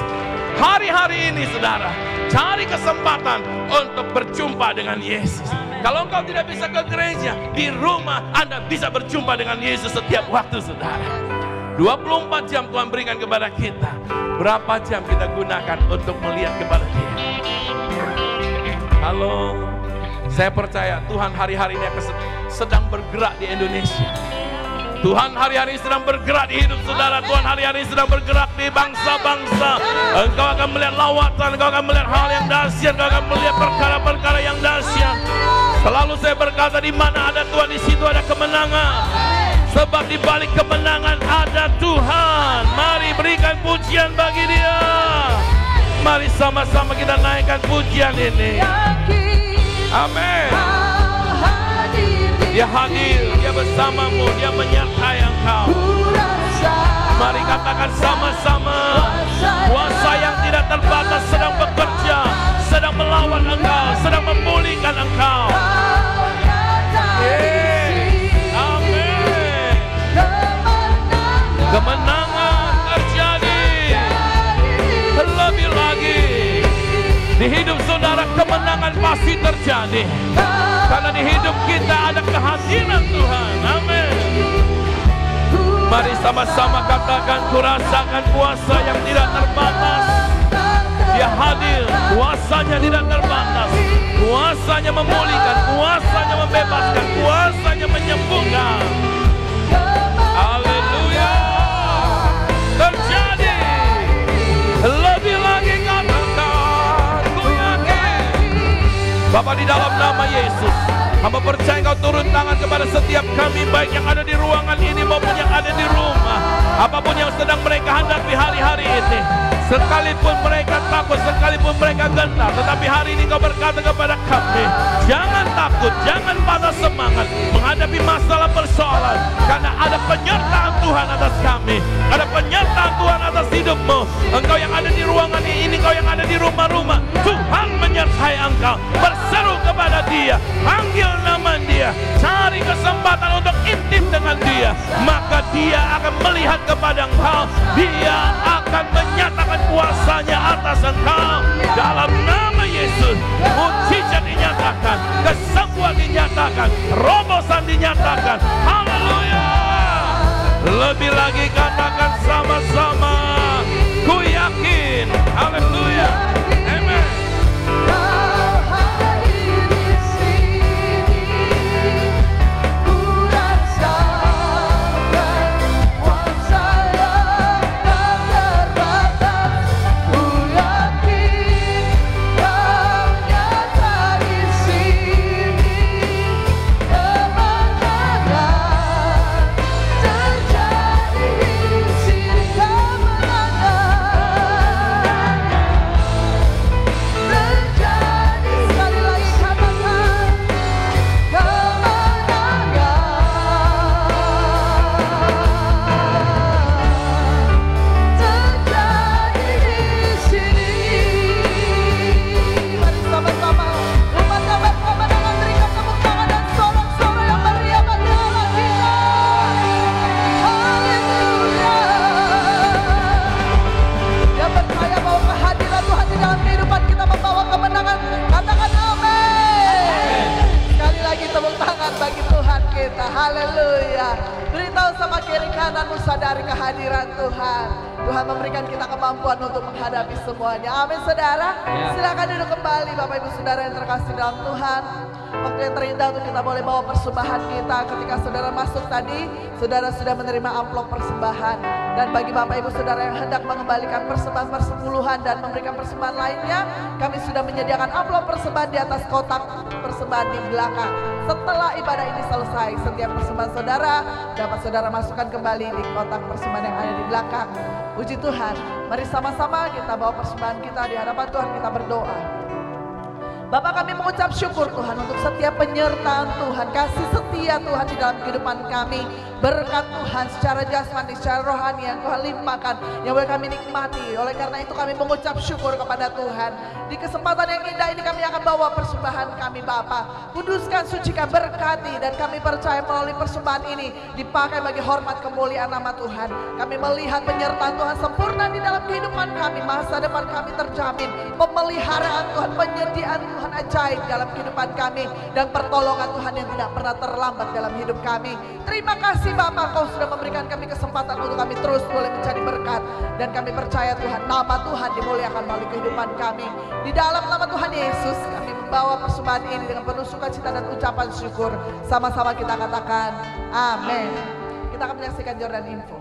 Hari-hari ini saudara, cari kesempatan untuk berjumpa dengan Yesus. Kalau engkau tidak bisa ke gereja, di rumah Anda bisa berjumpa dengan Yesus setiap waktu saudara. 24 jam Tuhan berikan kepada kita. Berapa jam kita gunakan untuk melihat kepada Dia? Halo, saya percaya Tuhan hari-hari ini akan sedang bergerak di Indonesia. Tuhan hari-hari ini sedang bergerak di hidup saudara. Tuhan hari-hari ini sedang bergerak di bangsa-bangsa. Engkau akan melihat lawatan, engkau akan melihat hal yang dahsyat, engkau akan melihat perkara-perkara yang dahsyat. Selalu saya berkata, di mana ada Tuhan, di situ ada kemenangan. Sebab di balik kemenangan ada Tuhan. Mari berikan pujian bagi Dia. Mari sama-sama kita naikkan pujian ini. Amin. Dia hadir, Dia bersamamu, Dia menyertai engkau. Mari katakan kemenangan terjadi. Lebih lagi di hidup saudara kemenangan pasti terjadi, karena di hidup kita ada kehadiran Tuhan. Amin. Mari sama-sama katakan, kurasakan kuasa yang tidak terbatas. Dia hadir, kuasanya tidak terbatas. Kuasanya memulihkan, kuasanya membebaskan, kuasanya menyembuhkan. Haleluya. Terjadi. Lebih lagi katakan, ku yakin. Bapa, di dalam nama Yesus, hamba percaya Engkau turun tangan kepada setiap kami, baik yang ada di ruangan ini maupun yang ada di rumah. Apapun yang sedang mereka hadapi hari-hari ini, sekalipun mereka takut, sekalipun mereka gentar, tetapi hari ini Kau berkata kepada kami, jangan takut, jangan patah semangat menghadapi masalah persoalan, karena ada penyertaan Tuhan atas kami, ada penyertaan Tuhan atas hidupmu. Engkau yang ada di ruangan ini, Engkau yang ada di rumah-rumah, Tuhan menyertai engkau. Berseru kepada Dia, panggil nama Dia, cari kesempatan untuk intim dengan Dia, maka Dia akan melihat kepada engkau. Dia akan menyatakan kuasanya atas engkau. Dalam nama Yesus, mujizat dinyatakan, kesembuhan dinyatakan, robosan dinyatakan. Haleluya. Lebih lagi katakan sama-sama, ku yakin. Haleluya. Amen. Haleluya. Beritahu sama kiri kananmu, sadari kehadiran Tuhan. Tuhan memberikan kita kemampuan untuk menghadapi semuanya. Amin saudara. Silakan duduk kembali Bapak Ibu Saudara yang terkasih dalam Tuhan. Waktu yang terindah untuk kita boleh bawa persembahan kita. Ketika saudara masuk tadi, saudara sudah menerima amplop persembahan. Dan bagi Bapak Ibu Saudara yang hendak mengembalikan persembahan persepuluhan dan memberikan persembahan lainnya, kami sudah menyediakan amplop persembahan di atas kotak persembahan di belakang. Setelah ibadah ini selesai, setiap persembahan saudara dapat saudara masukkan kembali di kotak persembahan yang ada di belakang. Puji Tuhan, mari sama-sama kita bawa persembahan kita di hadapan Tuhan, kita berdoa. Bapak, kami mengucap syukur Tuhan untuk setiap penyertaan Tuhan, kasih setia Tuhan di dalam kehidupan kami. Berkat Tuhan secara jasmani, secara rohani yang Tuhan limpahkan, yang boleh kami nikmati. Oleh karena itu kami mengucap syukur kepada Tuhan. Di kesempatan yang indah ini kami akan bawa persembahan kami Bapa. Kuduskan, sucikan, berkati, dan kami percaya melalui persembahan ini dipakai bagi hormat kemuliaan nama Tuhan. Kami melihat penyertaan Tuhan sempurna di dalam kehidupan kami. Masa depan kami terjamin. Pemeliharaan Tuhan, penyertaan Tuhan ajaib dalam kehidupan kami, dan pertolongan Tuhan yang tidak pernah terlambat dalam hidup kami. Terima kasih Bapak, Kau sudah memberikan kami kesempatan untuk kami terus boleh mencari berkat, dan kami percaya Tuhan, nama Tuhan dimuliakan melalui kehidupan kami. Di dalam nama Tuhan Yesus kami membawa persembahan ini dengan penuh sukacita dan ucapan syukur. Sama-sama kita katakan amin. Kita akan menyaksikan Jordan Info.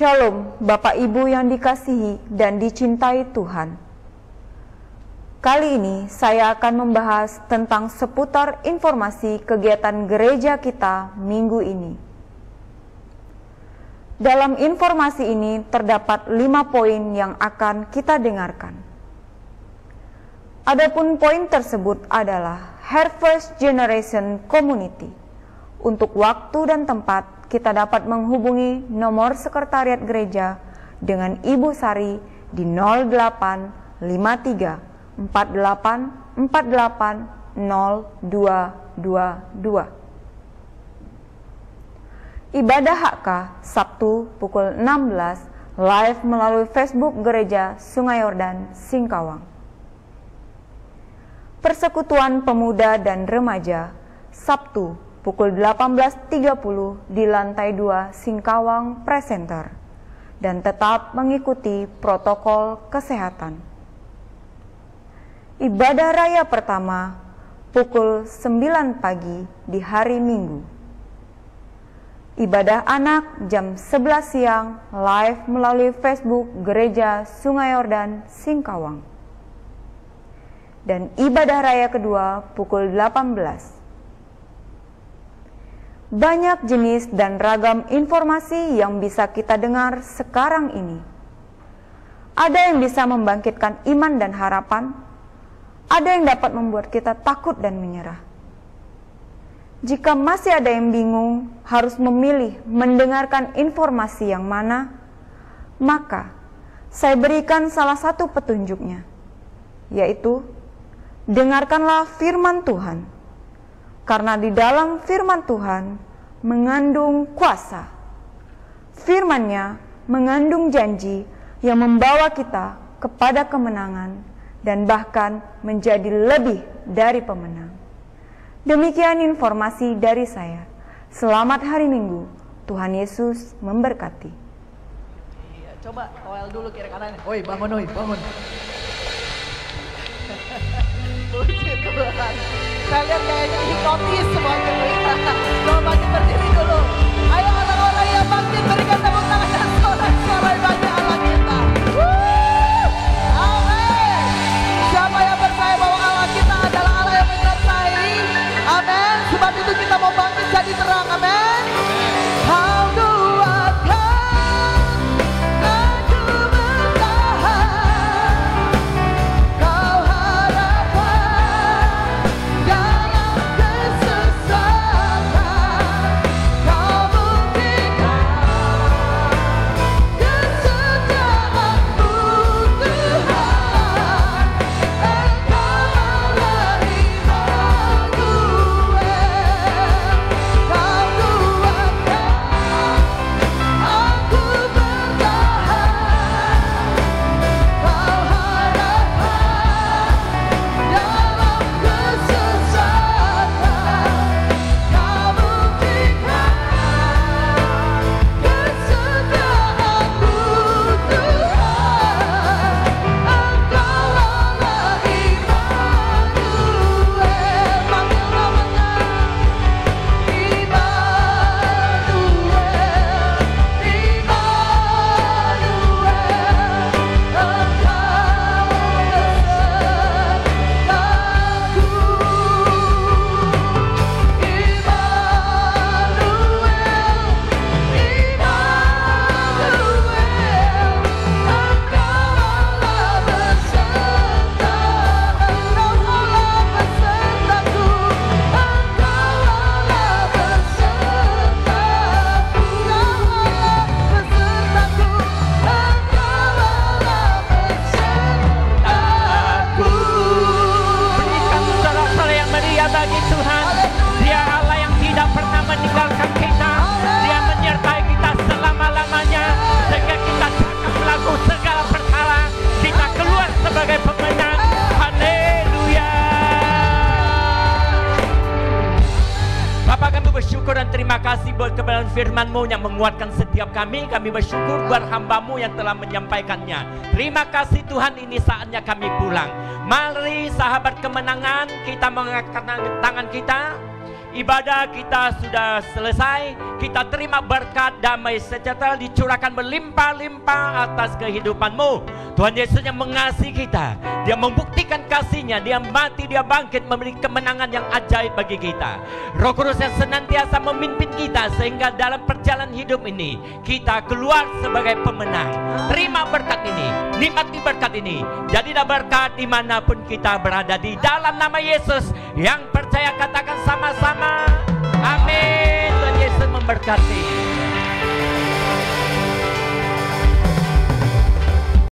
Shalom, Bapak Ibu yang dikasihi dan dicintai Tuhan. Kali ini saya akan membahas tentang seputar informasi kegiatan gereja kita minggu ini. Dalam informasi ini terdapat 5 poin yang akan kita dengarkan. Adapun poin tersebut adalah Harvest Generation Community. Untuk waktu dan tempat, kita dapat menghubungi nomor sekretariat gereja dengan Ibu Sari di 0853 480222. Ibadah HK Sabtu pukul 16 live melalui Facebook Gereja Sungai Yordan, Singkawang. Persekutuan Pemuda dan Remaja Sabtu pukul 18.30 di lantai 2 Singkawang Presenter, dan tetap mengikuti protokol kesehatan. Ibadah raya pertama pukul 9 pagi di hari Minggu. Ibadah anak jam 11 siang live melalui Facebook Gereja Sungai Yordan, Singkawang. Dan ibadah raya kedua pukul 18. Banyak jenis dan ragam informasi yang bisa kita dengar sekarang ini. Ada yang bisa membangkitkan iman dan harapan, ada yang dapat membuat kita takut dan menyerah. Jika masih ada yang bingung harus memilih mendengarkan informasi yang mana, maka saya berikan salah satu petunjuknya, yaitu dengarkanlah firman Tuhan, karena di dalam firman Tuhan mengandung kuasa. Firman-Nya mengandung janji yang membawa kita kepada kemenangan dan bahkan menjadi lebih dari pemenang. Demikian informasi dari saya. Selamat hari Minggu. Tuhan Yesus memberkati. Iya, coba toel dulu kiri kanan. Oi, bangun, bangun. Puji Tuhan. Saya lihat kayaknya hipnotis semuanya. Coba bangkit berdiri dulu. Ayo orang-orang yang bangkit berikan tepuk tangan dan sorak-sorai bagi Allah kita. Amin. Siapa yang percaya bahwa Allah kita adalah Allah yang menyertai? Amin. Sebab itu kita mau bangkit jadi terang. Amin. Kau kuatkan, aku bertahan. Kau harapan dalam kesusahan. Kau buktikan kesetiaanmu Tuhan. Engkaulah Immanuel. Kau kuatkan, aku bertahan. Kau harapan dalam kesusahan. Kau buktikan kesetiaanmu Tuhan. Engkaulah Immanuel. Panggil namanya bagi Tuhan. Dia Allah yang tidak pernah meninggalkan kita. Dia menyertai kita selama-lamanya, sehingga kita cakap lagu segala perkara, kita keluar sebagai pemenang. Haleluya. Bapa, kami bersyukur dan terima kasih buat kebenaran firman-Mu yang menguatkan setiap kami. Kami bersyukur buat hamba-Mu yang telah menyampaikannya. Terima kasih Tuhan, ini saatnya kami pulang. Mari sahabat kemenangan, kita mengangkat tangan kita. ibadah kita sudah selesai. Kita terima berkat damai sejahtera dicurahkan berlimpah-limpah atas kehidupanmu. Tuhan Yesus yang mengasihi kita, Dia membuktikan kasih-Nya, Dia mati, Dia bangkit, memberi kemenangan yang ajaib bagi kita. Roh Kudus yang senantiasa memimpin kita sehingga dalam perjalanan hidup ini kita keluar sebagai pemenang. Terima berkat ini, nikmati berkat ini. Jadilah berkat dimanapun kita berada, di dalam nama Yesus. Yang percaya katakan sama-sama, amin. Tuhan Yesus memberkati.